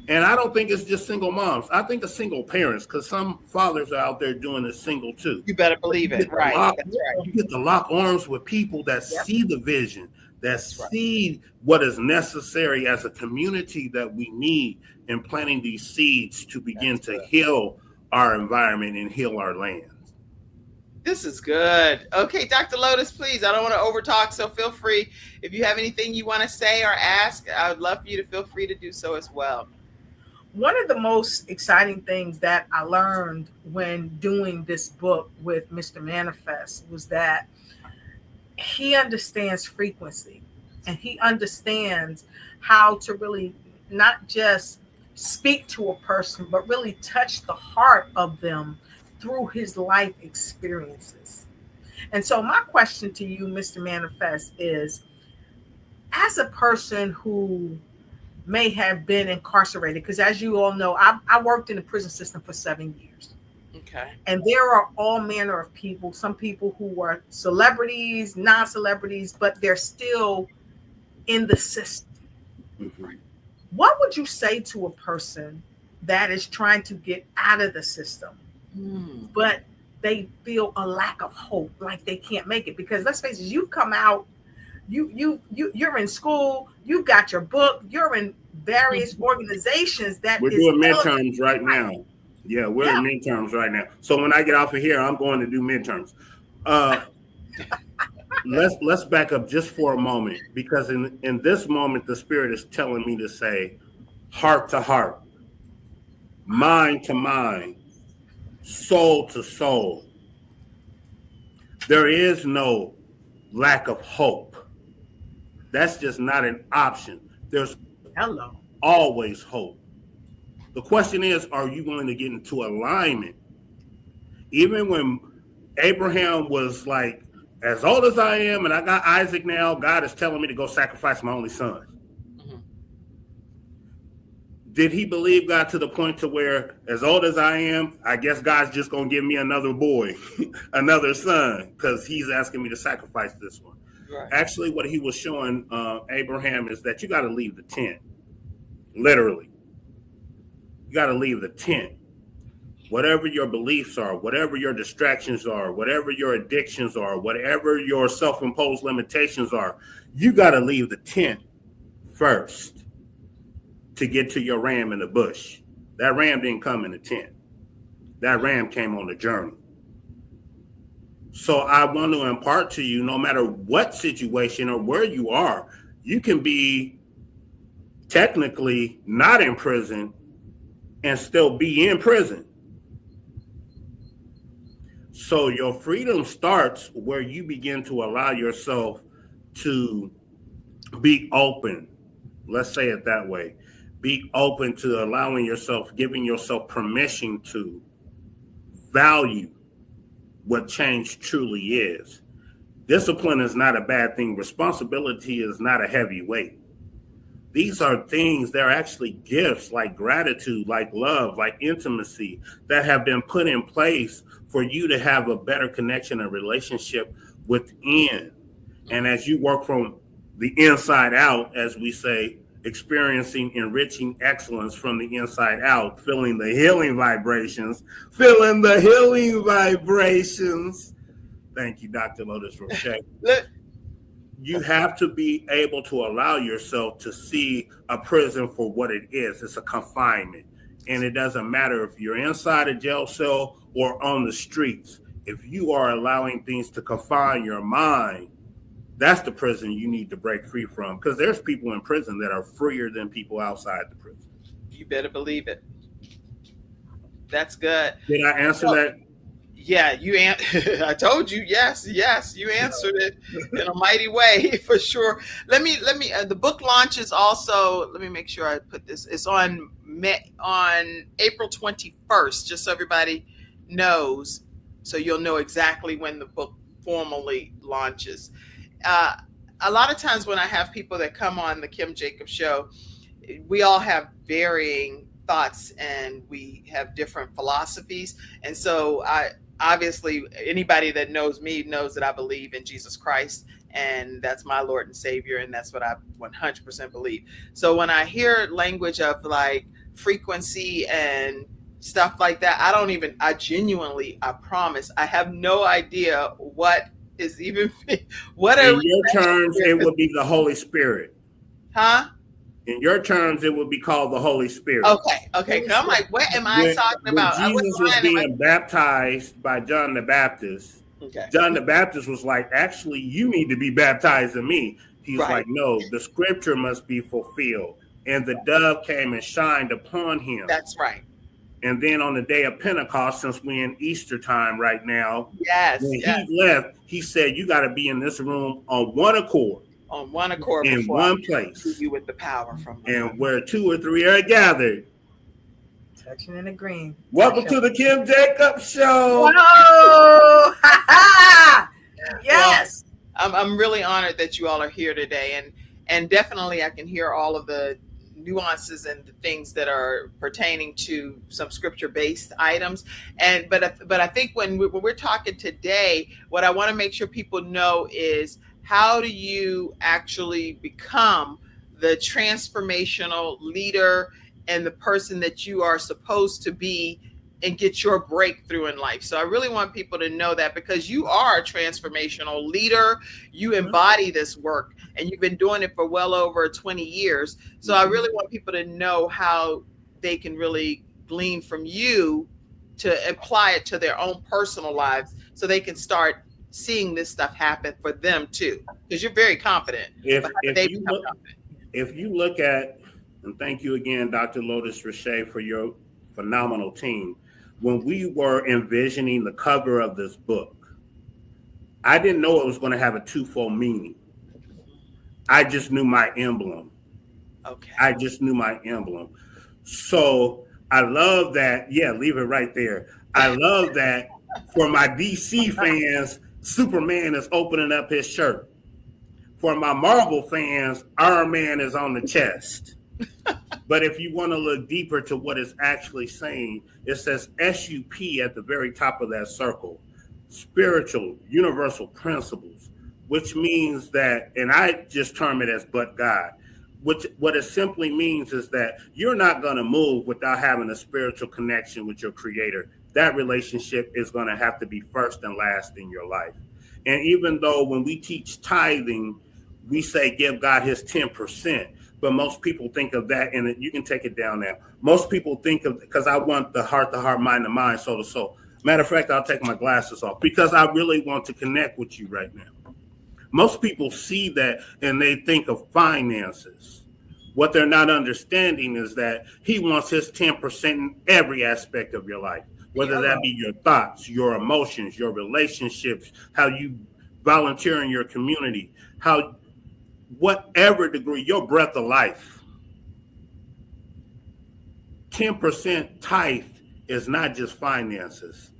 And I don't think it's just single moms. I think it's single parents, because some fathers are out there doing it single too. You better believe it. Right. That's right. You get to lock arms with people that see the vision, that see what is necessary as a community that we need in planting these seeds to begin to heal our environment and heal our land. This is good. Okay, Dr. Lotus, please. I don't want to overtalk, so feel free. If you have anything you want to say or ask, I would love for you to feel free to do so as well. One of the most exciting things that I learned when doing this book with Mr. Manifest was that he understands frequency, and he understands how to really not just speak to a person, but really touch the heart of them through his life experiences. And so my question to you, Mr. Manifest, is, as a person who may have been incarcerated. Because as you all know, I worked in the prison system for 7 years. Okay. And there are all manner of people, some people who are celebrities, non-celebrities, but they're still in the system. Mhm. What would you say to a person that is trying to get out of the system, Hmm. but they feel a lack of hope, like they can't make it? Because let's face it, you've come out, you're in school, you got your book, you're in various organizations that We're is doing elevating. midterms right now. Yeah, we're Yeah. in midterms right now. So when I get off of here, I'm going to do midterms. Uh, let's back up just for a moment, because in this moment, the Spirit is telling me to say, heart to heart, mind to mind, soul to soul. There is no lack of hope. That's just not an option. There's Hello. always hope. The question is, are you willing to get into alignment? Even when Abraham was like, as old as I am, and I got Isaac now, God is telling me to go sacrifice my only son. Mhm. Did he believe God to the point to where, as old as I am, I guess God's just going to give me another boy, another son, because he's asking me to sacrifice this one? Right. Actually, what he was showing Abraham is that you got to leave the tent. Literally. You got to leave the tent. Whatever your beliefs are, whatever your distractions are, whatever your addictions are, whatever your self-imposed limitations are, you got to leave the tent first to get to your ram in the bush. That ram didn't come in the tent. That ram came on the journey. So I want to impart to you, no matter what situation or where you are, you can be technically not in prison and still be in prison. So your freedom starts where you begin to allow yourself to be open. Let's say it that way. Be open to allowing yourself, giving yourself permission to value what change truly is. Discipline is not a bad thing. Responsibility is not a heavy weight. These are things, they're actually gifts like gratitude, like love, like intimacy that have been put in place for you to have a better connection and relationship within. And as you work from the inside out, as we say, experiencing enriching excellence from the inside out, feeling the healing vibrations, feeling the healing vibrations. Thank you, Dr. Lotus Roche. You have to be able to allow yourself to see a prison for what it is. It's a confinement. And it doesn't matter if you're inside a jail cell or on the streets. If you are allowing things to confine your mind, that's the prison you need to break free from. Because there's people in prison that are freer than people outside the prison. You better believe it. That's good. Did I answer that? Yeah, I told you, yes, you answered it in a mighty way for sure. Let me. The book launches also. Let me make sure I put this. It's on April 21st, just so everybody knows, so you'll know exactly when the book formally launches. A lot of times when I have people that come on the Kim Jacobs Show, we all have varying thoughts and we have different philosophies, and so obviously anybody that knows me knows that I believe in Jesus Christ, and that's my Lord and Savior, and that's what I 100% believe. So when I hear language of like frequency and stuff like that, I genuinely, I promise, I have no idea what is even what In are your terms, it would be the Holy Spirit. huh? In your terms, it would be called the Holy Spirit. Okay. I'm like, what am I talking about? When Jesus was being baptized by John the Baptist, okay. John the Baptist was like, actually, you need to be baptized in me. He's like, no, the scripture must be fulfilled. And the dove came and shined upon him. That's right. And then on the day of Pentecost, since we're in Easter time right now, when he left, he said, you got to be in this room on one accord. On one accord, in one place, you with the power from the and Lord. Where 2 or 3 are gathered, touching and agreeing. Welcome to the Kim Jacobs Show. Whoa! Yes. Well, I'm really honored that you all are here today, and definitely I can hear all of the nuances and the things that are pertaining to some scripture-based items. And but I think when we're talking today, what I want to make sure people know is, how do you actually become the transformational leader and the person that you are supposed to be and get your breakthrough in life. So I really want people to know that, because you are a transformational leader. You embody this work, and you've been doing it for well over 20 years. So I really want people to know how they can really glean from you to apply it to their own personal lives, so they can start seeing this stuff happen for them too, because you're very confident. If you look at, and thank you again, Dr. Lotus Richey, for your phenomenal team. When we were envisioning the cover of this book, I didn't know it was going to have a twofold meaning. I just knew my emblem. Okay. I just knew my emblem. So I love that. Yeah, leave it right there. I love that for my DC fans, Superman is opening up his shirt. For my Marvel fans, Iron Man is on the chest. But if you want to look deeper to what it's actually saying, it says SUP at the very top of that circle, spiritual, universal principles, which means that, and I just term it as but God, which what it simply means is that you're not going to move without having a spiritual connection with your creator. That relationship is going to have to be first and last in your life. And even though when we teach tithing, we say give God his 10%. But most people think of that, and you can take it down now. Most people think of, because I want the heart to heart, mind to mind, soul to soul. Matter of fact, I'll take my glasses off because I really want to connect with you right now. Most people see that and they think of finances. What they're not understanding is that he wants his 10% in every aspect of your life, whether that be your thoughts, your emotions, your relationships, how you volunteer in your community, how whatever degree, your breath of life. 10% tithe is not just finances.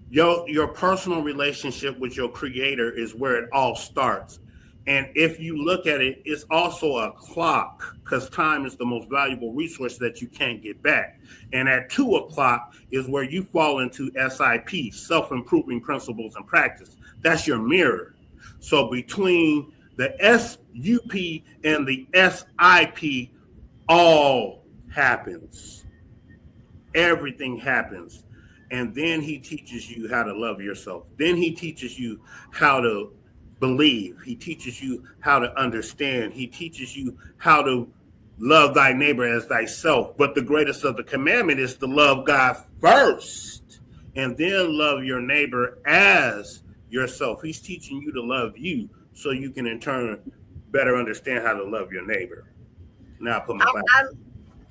Your personal relationship with your creator is where it all starts. And if you look at it, it's also a clock, because time is the most valuable resource that you can't get back. And at 2 o'clock is where you fall into SIP, self-improving principles and practice. That's your mirror. So between the SUP and the SIP, all happens. Everything happens. And then he teaches you how to love yourself. Then he teaches you how to believe. He teaches you how to understand. He teaches you how to love thy neighbor as thyself. But the greatest of the commandment is to love God first, and then love your neighbor as yourself. He's teaching you to love you so you can in turn better understand how to love your neighbor. Now I'll put my back.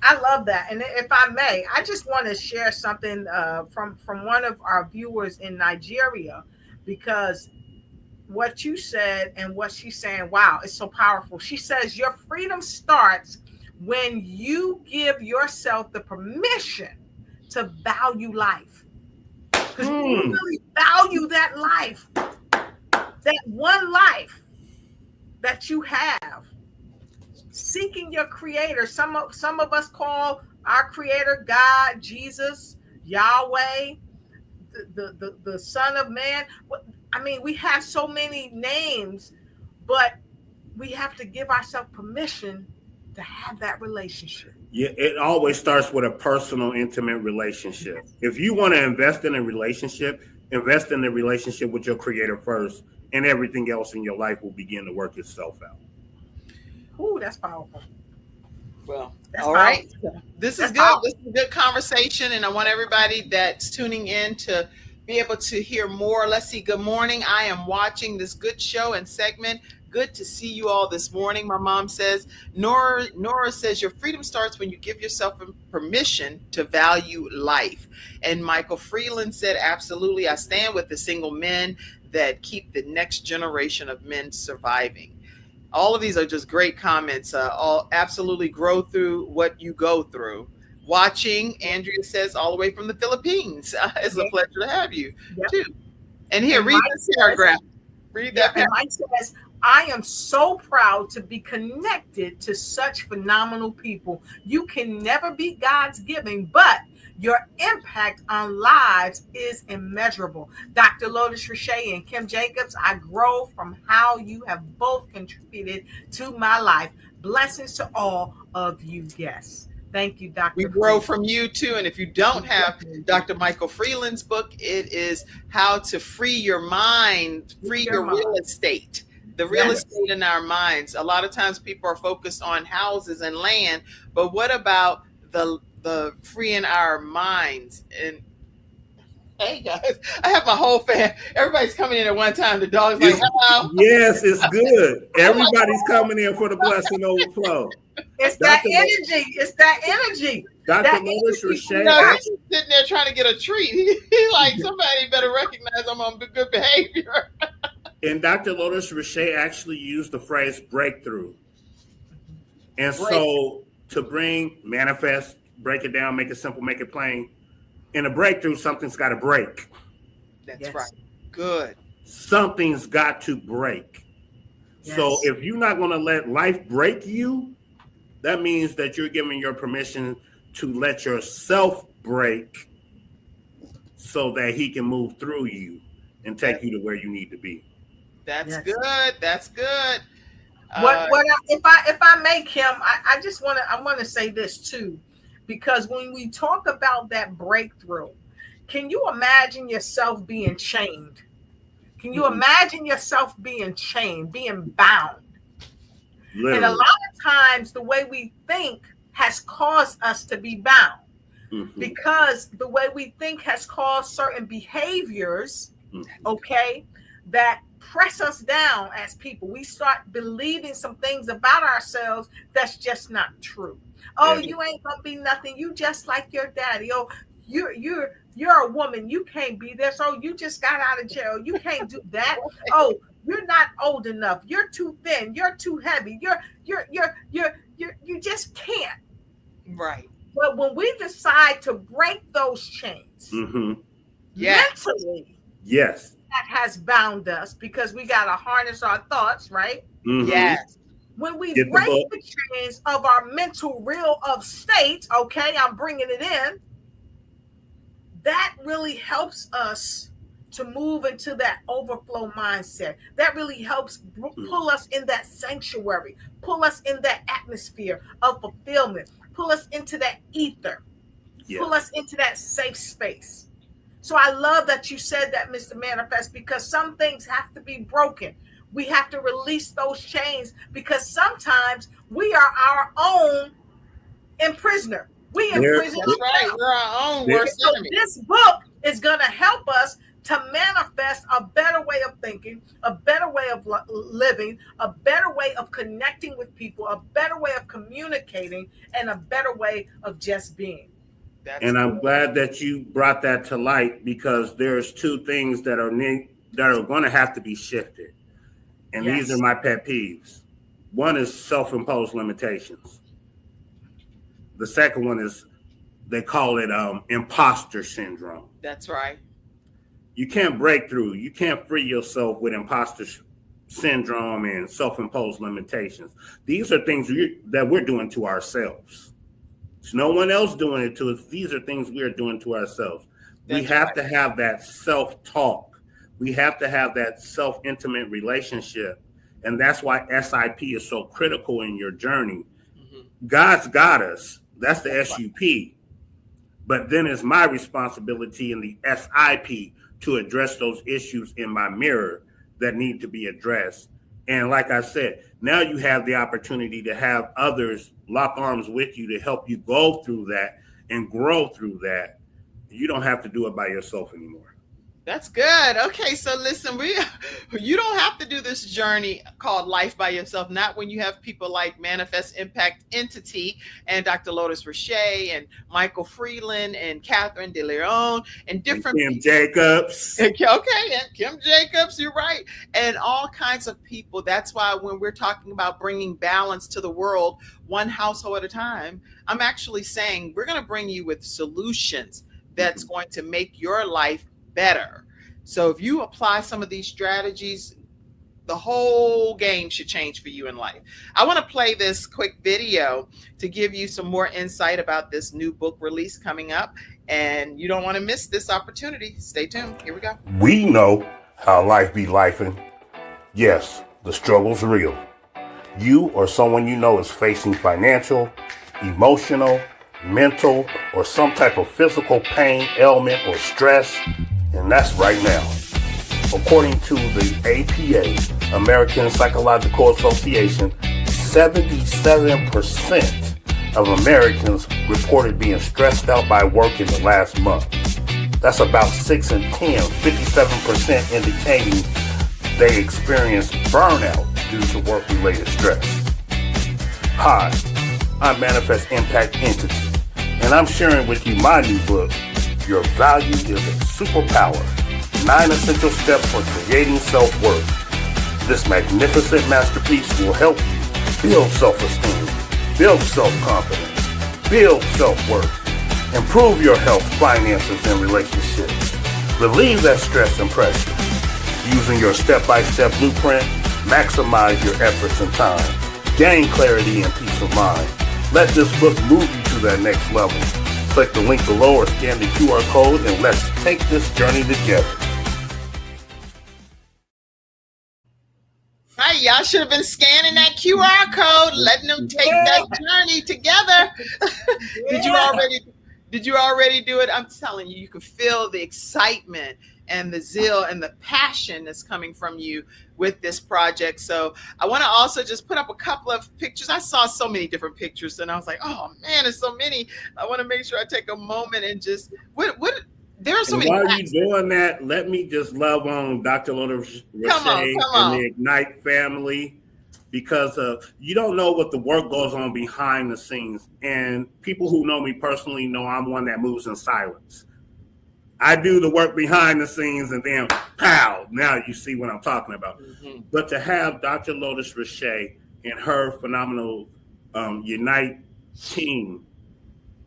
I love that. And if I may, I just want to share something from one of our viewers in Nigeria, because what you said and what she's saying, wow, it's so powerful. She says your freedom starts when you give yourself the permission to value life. Because you really value that life, that one life that you have. Seeking your creator. Some of us call our creator God, Jesus, Yahweh, the Son of Man. I mean, we have so many names, but we have to give ourselves permission to have that relationship. Yeah, it always starts with a personal, intimate relationship. If you want to invest in a relationship, invest in the relationship with your creator first, and everything else in your life will begin to work itself out. Ooh, that's powerful. Well, that's all powerful. right. This is good. Powerful. This is a good conversation, and I want everybody that's tuning in to be able to hear more. Let's see. Good morning. I am watching this good show and segment. Good to see you all this morning. My mom says, Nora says, your freedom starts when you give yourself permission to value life. And Michael Freeland said, absolutely. I stand with the single men that keep the next generation of men surviving. All of these are just great comments. All absolutely grow through what you go through. Watching, Andrea says, all the way from the Philippines. It's a pleasure to have you too. And here, read this paragraph. Read that paragraph. Mike says, I am so proud to be connected to such phenomenal people. You can never beat God's giving, but your impact on lives is immeasurable. Dr. Lotus Richey and Kim Jacobs, I grow from how you have both contributed to my life. Blessings to all of you guests. Thank you, We Dr. grow Freeland. from you too. And if you don't have Dr. Michael Freeland's book, it is How to Free Your Mind, Free Your Real Estate. The real Yes. estate in our minds. A lot of times people are focused on houses and land, but what about the freeing our minds? And hey guys, I have my whole everybody's coming in at one time. The dog's like, hello. Yes, it's good. Everybody's coming in for the blessing overflow. It's that Dr. energy. It's that energy. Dr. That Lotus energy. Richey, No, he's sitting there trying to get a treat. He like, somebody better recognize I'm on good behavior. and Dr. Lotus Richey actually used the phrase breakthrough. And so to manifest, break it down, make it simple, make it plain. In a breakthrough, something's got to break. That's right. Good. Something's got to break. Yes. So if you're not going to let life break you, that means that you're giving your permission to let yourself break so that he can move through you and take you to where you need to be. That's good. That's good. If I may, Kim, I want to say this too, because when we talk about that breakthrough, can you imagine yourself being chained? Can you imagine yourself being chained, being bound? Literally. And a lot of times the way we think has caused us to be bound, because the way we think has caused certain behaviors, okay, that press us down as people. We start believing some things about ourselves that's just not true. Oh, you ain't gonna be nothing. You just like your daddy. Oh, you're a woman. You can't be this. Oh, you just got out of jail. You can't do that. Oh, you're not old enough. You're too thin. You're too heavy. You just can't. Right. But when we decide to break those chains, mentally, yes, that has bound us, because we got to harness our thoughts, right? Yes. When we break the chains of our mental real of state, okay, I'm bringing it in, that really helps us to move into that overflow mindset. That really helps pull us in that sanctuary, pull us in that atmosphere of fulfillment, pull us into that ether, pull us into that safe space. So I love that you said that, Mr. Manifest, because some things have to be broken. We have to release those chains, because sometimes we are our own imprisoner. We imprison ourselves. Right. We're our own worst enemy. This book is going to help us to manifest a better way of thinking, a better way of living, a better way of connecting with people, a better way of communicating, and a better way of just being. I'm glad that you brought that to light, because there's two things that are going to have to be shifted. And these are my pet peeves. One is self-imposed limitations. The second one is, they call it imposter syndrome. That's right. You can't break through. You can't free yourself with imposter syndrome and self-imposed limitations. These are things that we're doing to ourselves. It's no one else doing it to us. These are things we are doing to ourselves. We have to have that self-talk. We have to have that self-intimate relationship. And that's why S.I.P. is so critical in your journey. God's got us. That's the S.U.P. But then it's my responsibility in the S.I.P. to address those issues in my mirror that need to be addressed. And like I said, now you have the opportunity to have others lock arms with you to help you go through that and grow through that. You don't have to do it by yourself anymore. That's good. Okay, so listen, you don't have to do this journey called life by yourself. Not when you have people like Manifest Impact Entity and Dr. Lotus Richey and Michael Freeland and Catherine De Leon and different Kim Jacobs. Okay, and Kim Jacobs, you're right. And all kinds of people. That's why when we're talking about bringing balance to the world, one household at a time, I'm actually saying we're going to bring you with solutions that's going to make your life better. So if you apply some of these strategies, the whole game should change for you in life. I want to play this quick video to give you some more insight about this new book release coming up, and you don't want to miss this opportunity. Stay tuned. Here we go. We know how life be lifing. Yes, the struggle's real. You or someone you know is facing financial, emotional, mental, or some type of physical pain, ailment, or stress, and that's right now. According to the APA, American Psychological Association, 77% of Americans reported being stressed out by work in the last month. That's about 6 in 10, 57% indicating they experience burnout due to work-related stress. Hi, I'm Manifest Impact Entity, and I'm sharing with you my new book, Your Value is a Superpower, 9 Essential Steps for Creating Self-Worth. This magnificent masterpiece will help you build self-esteem, build self-confidence, build self-worth, improve your health, finances, and relationships, relieve that stress and pressure. Using your step-by-step blueprint, maximize your efforts and time, gain clarity and peace of mind. Let this book move you to that next level. Click the link below or scan the QR code and let's take this journey together. Hi, y'all should have been scanning that QR code, letting them take that journey together. Did you already do it? I'm telling you, you can feel the excitement and the zeal and the passion that's coming from you with this project. So I want to also just put up a couple of pictures. I saw so many different pictures and I was like, oh man, there's so many. I want to make sure I take a moment and just, there are so many. While you're doing that, let me just love on Dr. Lourdes Roche and the Ignite family, because you don't know what the work goes on behind the scenes. And people who know me personally know I'm one that moves in silence. I do the work behind the scenes and then pow, now you see what I'm talking about. Mm-hmm. But to have Dr. Lourdes Roche and her phenomenal Unite team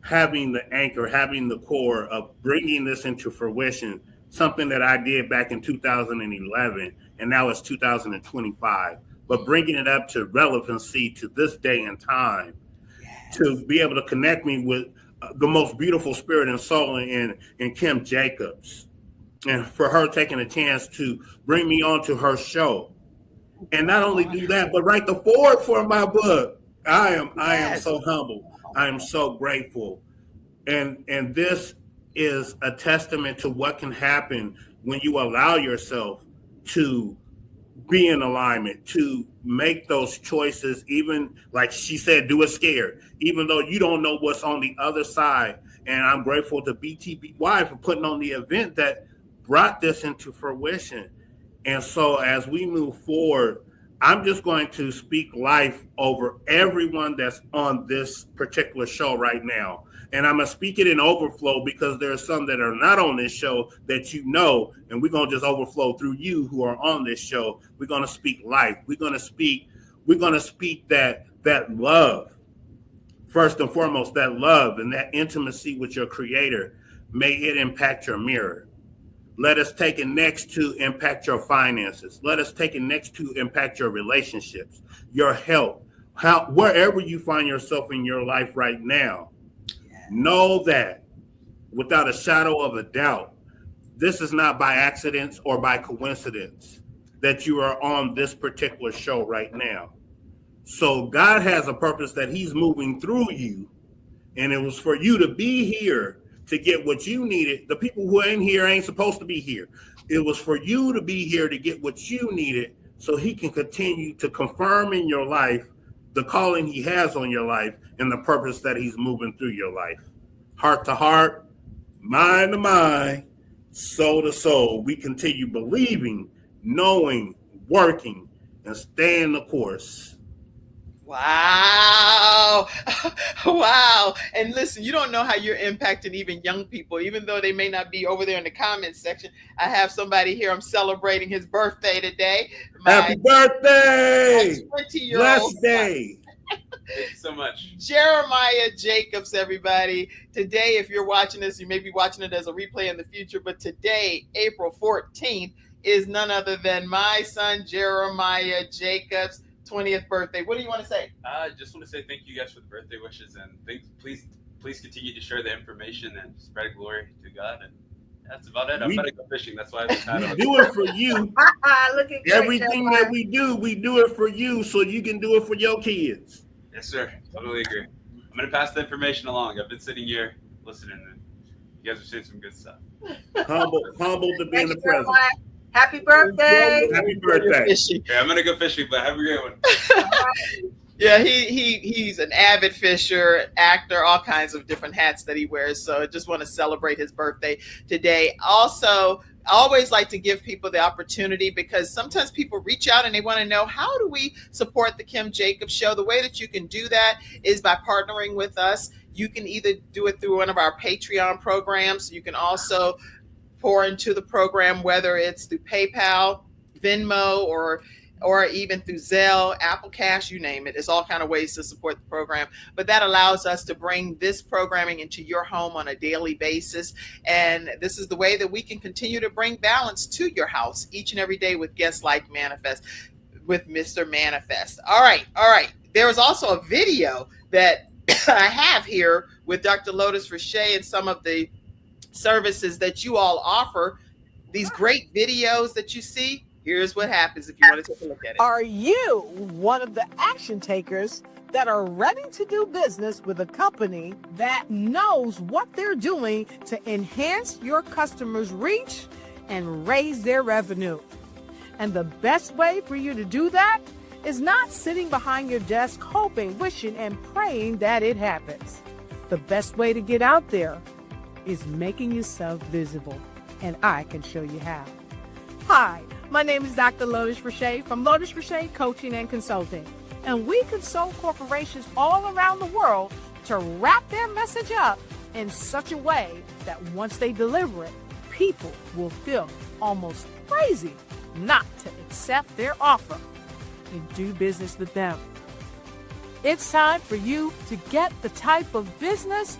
having the anchor, having the core of bringing this into fruition, something that I did back in 2011, and now it's 2025, but bringing it up to relevancy to this day and time, to be able to connect me with the most beautiful spirit and soul in Kim Jacobs, and for her taking a chance to bring me onto her show, and not only do that, but write the foreword for my book. I am so humble. I am so grateful, and this is a testament to what can happen when you allow yourself to be in alignment, to make those choices, even like she said, do it scared, even though you don't know what's on the other side. And I'm grateful to BTBY for putting on the event that brought this into fruition. And so as we move forward, I'm just going to speak life over everyone that's on this particular show right now. And I'm going to speak it in overflow because there are some that are not on this show that you know, and we're going to just overflow through you who are on this show. We're going to speak life. We're going to speak that love. First and foremost, that love and that intimacy with your creator. May it impact your mirror. Let us take it next to impact your finances. Let us take it next to impact your relationships, your health, wherever you find yourself in your life right now. Know that without a shadow of a doubt, this is not by accident or by coincidence that you are on this particular show right now. So God has a purpose that he's moving through you, and it was for you to be here to get what you needed. The people who ain't here ain't supposed to be here. It was for you to be here to get what you needed so he can continue to confirm in your life the calling he has on your life and the purpose that he's moving through your life. Heart to heart, mind to mind, soul to soul. We continue believing, knowing, working, and staying the course. Wow. Wow. And listen, you don't know how you're impacting even young people, even though they may not be over there in the comments section. I have somebody here. I'm celebrating his birthday today. Happy birthday! 20-year-old Blessed day. Thank you so much. Jeremiah Jacobs, everybody. Today, if you're watching this, you may be watching it as a replay in the future, but today, April 14th, is none other than my son Jeremiah Jacobs' 20th birthday. What do you want to say? I just want to say thank you guys for the birthday wishes, and please continue to share the information and spread glory to God. And that's about it. I'm about to go fishing. That's why I just had We do it for you. Looking great, Everything Jeremiah. that we do it for you so you can do it for your kids. Yes, sir. Totally agree. I'm gonna pass the information along. I've been sitting here listening, and you guys are saying some good stuff. Humble to be in Thanks, the present. Jeremiah. Happy birthday. Happy birthday. Fishing. Okay, I'm gonna go fishing, but have a great one. Yeah, he's an avid fisher, actor, all kinds of different hats that he wears. So I just want to celebrate his birthday today. Also, I always like to give people the opportunity because sometimes people reach out and they want to know, how do we support the Kim Jacobs Show? The way that you can do that is by partnering with us. You can either do it through one of our Patreon programs. You can also pour into the program, whether it's through PayPal, Venmo, or even through Zelle, Apple Cash, you name it. There's all kind of ways to support the program, but that allows us to bring this programming into your home on a daily basis. And this is the way that we can continue to bring balance to your house each and every day with guests like with Mr. Manifest. All right. There is also a video that I have here with Dr. Lotus Richey and some of the services that you all offer. These great videos that you see. Here's what happens if you want to take a look at it. Are you one of the action takers that are ready to do business with a company that knows what they're doing to enhance your customers' reach and raise their revenue? And the best way for you to do that is not sitting behind your desk hoping, wishing, and praying that it happens. The best way to get out there is making yourself visible, and I can show you how. Hi, my name is Dr. Lotus Richey from Lotus Richey Coaching and Consulting, and we consult corporations all around the world to wrap their message up in such a way that once they deliver it, people will feel almost crazy not to accept their offer and do business with them. It's time for you to get the type of business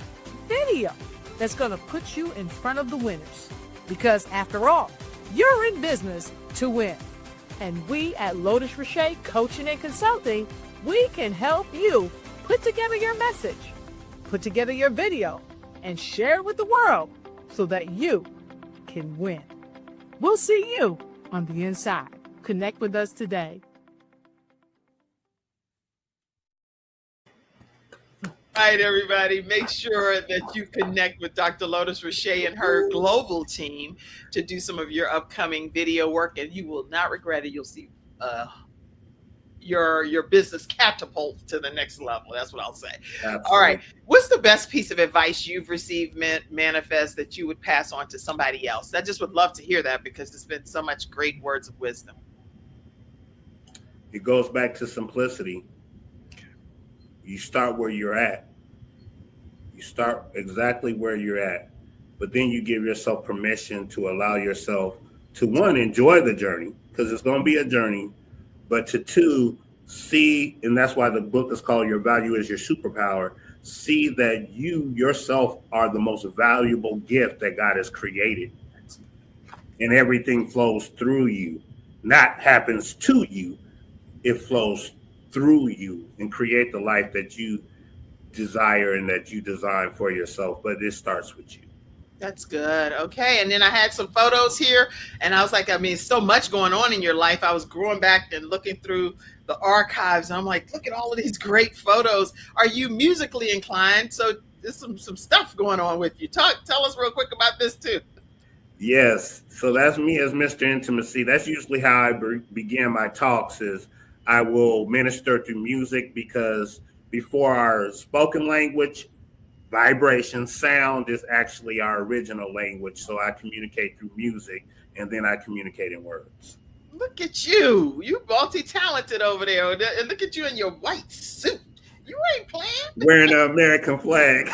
video that's going to put you in front of the winners, because after all, you're in business to win. And we at Lotus Richey Coaching and Consulting, we can help you put together your message, put together your video, and share it with the world so that you can win. We'll see you on the inside. Connect with us today. All right, everybody, make sure that you connect with Dr. Lotus Richey and her global team to do some of your upcoming video work, and you will not regret it. You'll see your business catapult to the next level. That's what I'll say. Absolutely. All right. What's the best piece of advice you've received, Manifest, that you would pass on to somebody else? I just would love to hear that because there's been so much great words of wisdom. It goes back to simplicity. You start where you're at. You start exactly where you're at, but then you give yourself permission to allow yourself to, one, enjoy the journey, because it's going to be a journey, but to two, see, and that's why the book is called Your Value is Your Superpower, see that you yourself are the most valuable gift that God has created, and everything flows through you, not happens to you, it flows through you and create the life that you desire and that you design for yourself, but it starts with you. That's good. Okay. And then I had some photos here and I was like, I mean, so much going on in your life. I was going back and looking through the archives. And I'm like, look at all of these great photos. Are you musically inclined? So there's some stuff going on with you. Tell us real quick about this too. Yes. So that's me as Mr. Intimacy. That's usually how I begin my talks, is I will minister through music, because before our spoken language, vibration, sound is actually our original language. So I communicate through music, and then I communicate in words. Look at you. You multi-talented over there. And look at you in your white suit. You ain't playing. Wearing the American flag.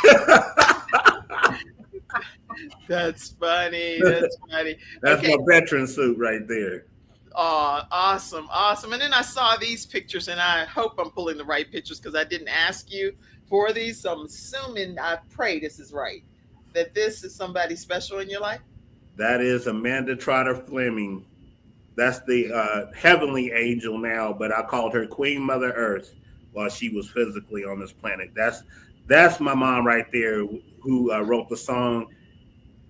That's funny. That's funny. That's my veteran suit right there. Oh, awesome. Awesome. And then I saw these pictures, and I hope I'm pulling the right pictures because I didn't ask you for these. So I'm assuming, I pray this is right, that this is somebody special in your life. That is Amanda Trotter Fleming, That's the heavenly angel now, but I called her Queen Mother Earth while she was physically on this planet. That's my mom right there, who wrote the song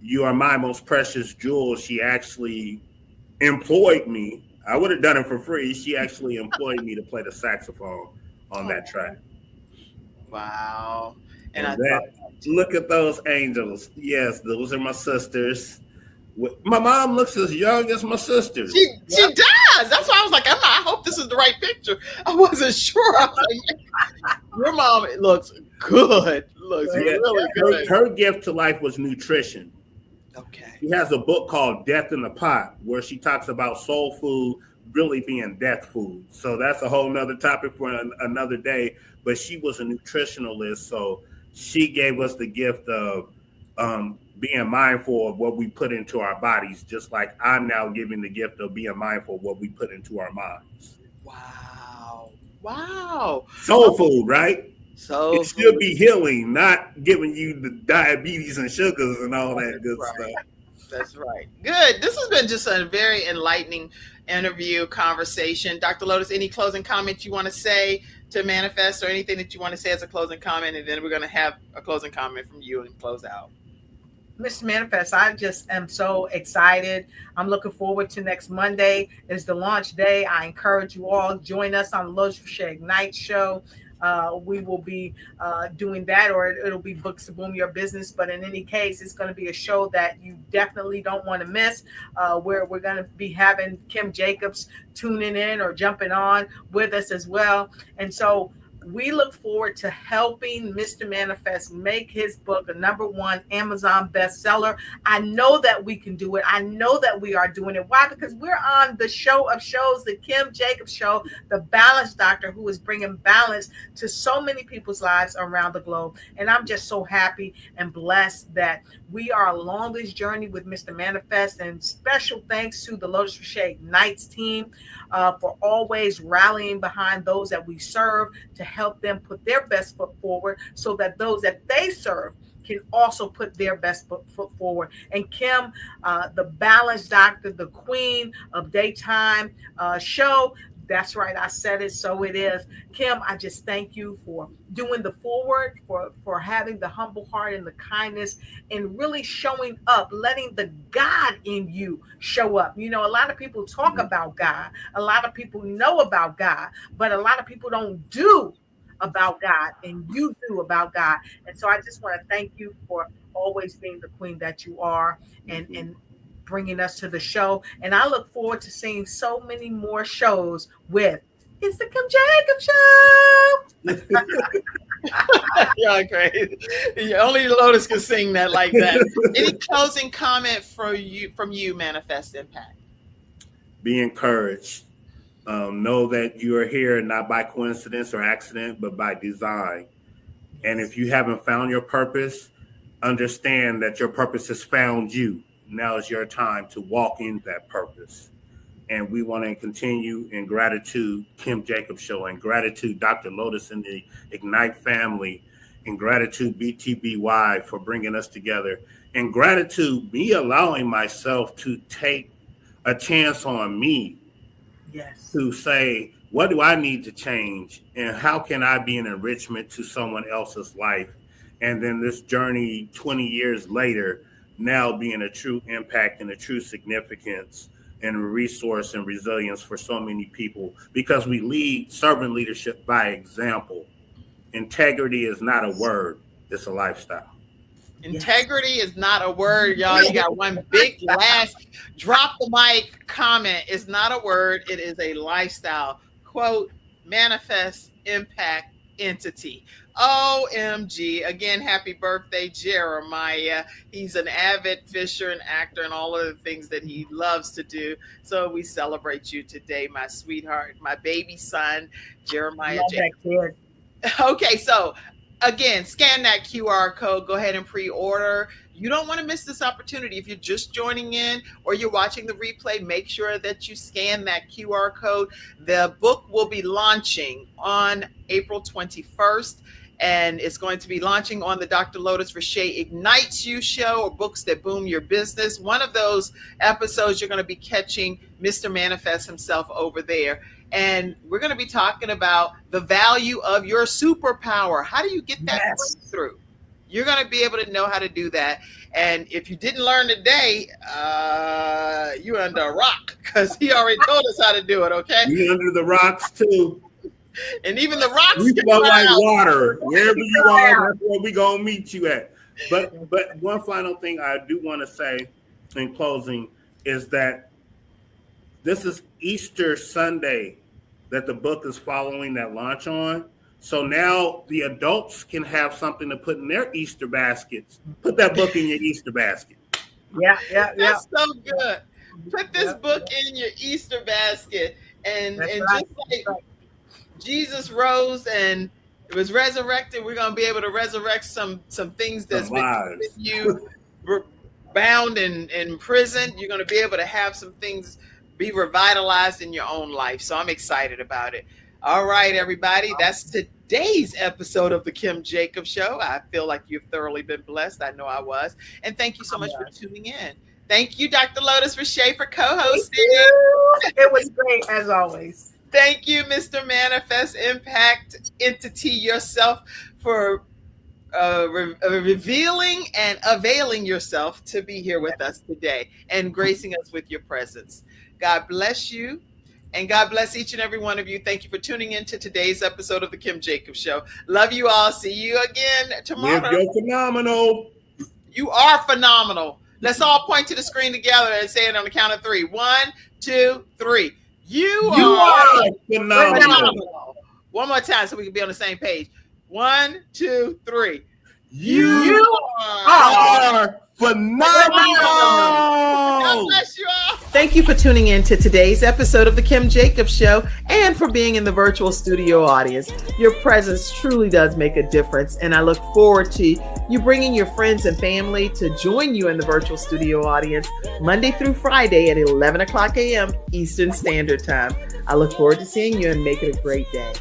"You Are My Most Precious Jewel." She actually employed me. I would have done it for free. She actually employed me to play the saxophone on that track. Wow. And I And thought that, look at those angels. Yes, those are my sisters. My mom looks as young as my sisters. she does. That's why I was like, I hope this is the right picture. I wasn't sure. I was like, your mom looks good. Looks Yeah, really good. her gift to life was nutrition. Okay. She has a book called Death in the Pot, where she talks about soul food really being death food. So that's a whole nother topic for another day. But she was a nutritionalist, so she gave us the gift of being mindful of what we put into our bodies, just like I'm now giving the gift of being mindful of what we put into our minds. Wow. Wow. Soul food, right? So It should be healing, not giving you the diabetes and sugars and all that good stuff. That's right. Good. This has been just a very enlightening interview conversation. Dr. Lotus, any closing comments you want to say to Manifest, or anything that you want to say as a closing comment? And then we're going to have a closing comment from you and close out. Mr. Manifest, I just am so excited. I'm looking forward to next Monday is the launch day. I encourage you all join us on the Lotus for Ignite show. We will be doing that, or it'll be Books to Boom Your Business. But in any case, it's going to be a show that you definitely don't want to miss, where we're going to be having Kim Jacobs tuning in or jumping on with us as well. And so we look forward to helping Mr. Manifest make his book a #1 Amazon bestseller. I know that we can do it. I know that we are doing it. Why? Because we're on the show of shows, the Kim Jacobs Show, the Balance Doctor, who is bringing balance to so many people's lives around the globe. And I'm just so happy and blessed that we are along this journey with Mr. Manifest. And special thanks to the Lotus for Ignites team for always rallying behind those that we serve to help them put their best foot forward, so that those that they serve can also put their best foot forward. And Kim, the Balance Doctor, the queen of daytime show. That's right. I said it. So it is. Kim, I just thank you for doing the forward, for having the humble heart and the kindness, and really showing up, letting the God in you show up. You know, a lot of people talk about God. A lot of people know about God, but a lot of people don't do about God, and you do about God. And so I just want to thank you for always being the queen that you are, and bringing us to the show. And I look forward to seeing so many more shows with It's the Kim Jacob Show. Y'all crazy. Only Lotus can sing that like that. Any closing comment from you, Manifest Impact? Be encouraged. Know that you are here not by coincidence or accident, but by design. And if you haven't found your purpose, understand that your purpose has found you. Now is your time to walk in that purpose. And we want to continue in gratitude, Kim Jacobs Show, and gratitude, Dr. Lotus and the Ignite family, and gratitude, BTBY, for bringing us together, and gratitude, me allowing myself to take a chance on me. Yes. To say, what do I need to change, and how can I be an enrichment to someone else's life? And then this journey 20 years later, now being a true impact and a true significance and a resource and resilience for so many people, because we lead servant leadership by example. Integrity is not a word, it's a lifestyle. Integrity is not a word, y'all. You got one big last drop the mic comment. It's not a word, it is a lifestyle. Quote, Manifest Impact Entity. OMG. Again, happy birthday, Jeremiah. He's an avid fisher and actor and all of the things that he loves to do. So we celebrate you today, my sweetheart, my baby son, Jeremiah. Okay, so again, scan that QR code. Go ahead and pre-order. You don't want to miss this opportunity. If you're just joining in or you're watching the replay, make sure that you scan that QR code. The book will be launching on April 21st. and it's going to be launching on the Dr. Lotus Rashay Ignites You show, or Books That Boom Your Business. One of those episodes, you're going to be catching Mr. Manifest himself over there. And we're going to be talking about the value of your superpower. How do you get that breakthrough? You're going to be able to know how to do that. And if you didn't learn today, you're under a rock, because he already told us how to do it, okay? We under the rocks too. And even the rocks We can flow like out. water. Wherever you are, that's where we gonna meet you at. But one final thing I do want to say in closing is that this is Easter Sunday that the book is following that launch on. So now the adults can have something to put in their Easter baskets. Put that book in your Easter basket. Yeah. That's so good. Put this book in your Easter basket. And just like Jesus rose and was resurrected, we're going to be able to resurrect some things that's been with you bound and in prison. You're going to be able to have some things be revitalized in your own life. So I'm excited about it. All right, everybody. That's today's episode of the Kim Jacobs Show. I feel like you've thoroughly been blessed. I know I was. And thank you so much for tuning in. Thank you, Dr. Lotus Rashay, for co-hosting. It was great, as always. Thank you, Mr. Manifest Impact Entity yourself, for revealing and availing yourself to be here with us today and gracing us with your presence. God bless you. And God bless each and every one of you. Thank you for tuning in to today's episode of the Kim Jacobs Show. Love you all. See you again tomorrow. You're phenomenal. You are phenomenal. Let's all point to the screen together and say it on the count of 3. 1, 2, 3. You are phenomenal. One more time so we can be on the same page. 1, 2, 3. You are phenomenal. God bless you all. Thank you for tuning in to today's episode of the Kim Jacobs Show, and for being in the virtual studio audience. Your presence truly does make a difference, and I look forward to you bringing your friends and family to join you in the virtual studio audience Monday through Friday at 11 o'clock a.m. Eastern Standard Time. I look forward to seeing you, and make it a great day.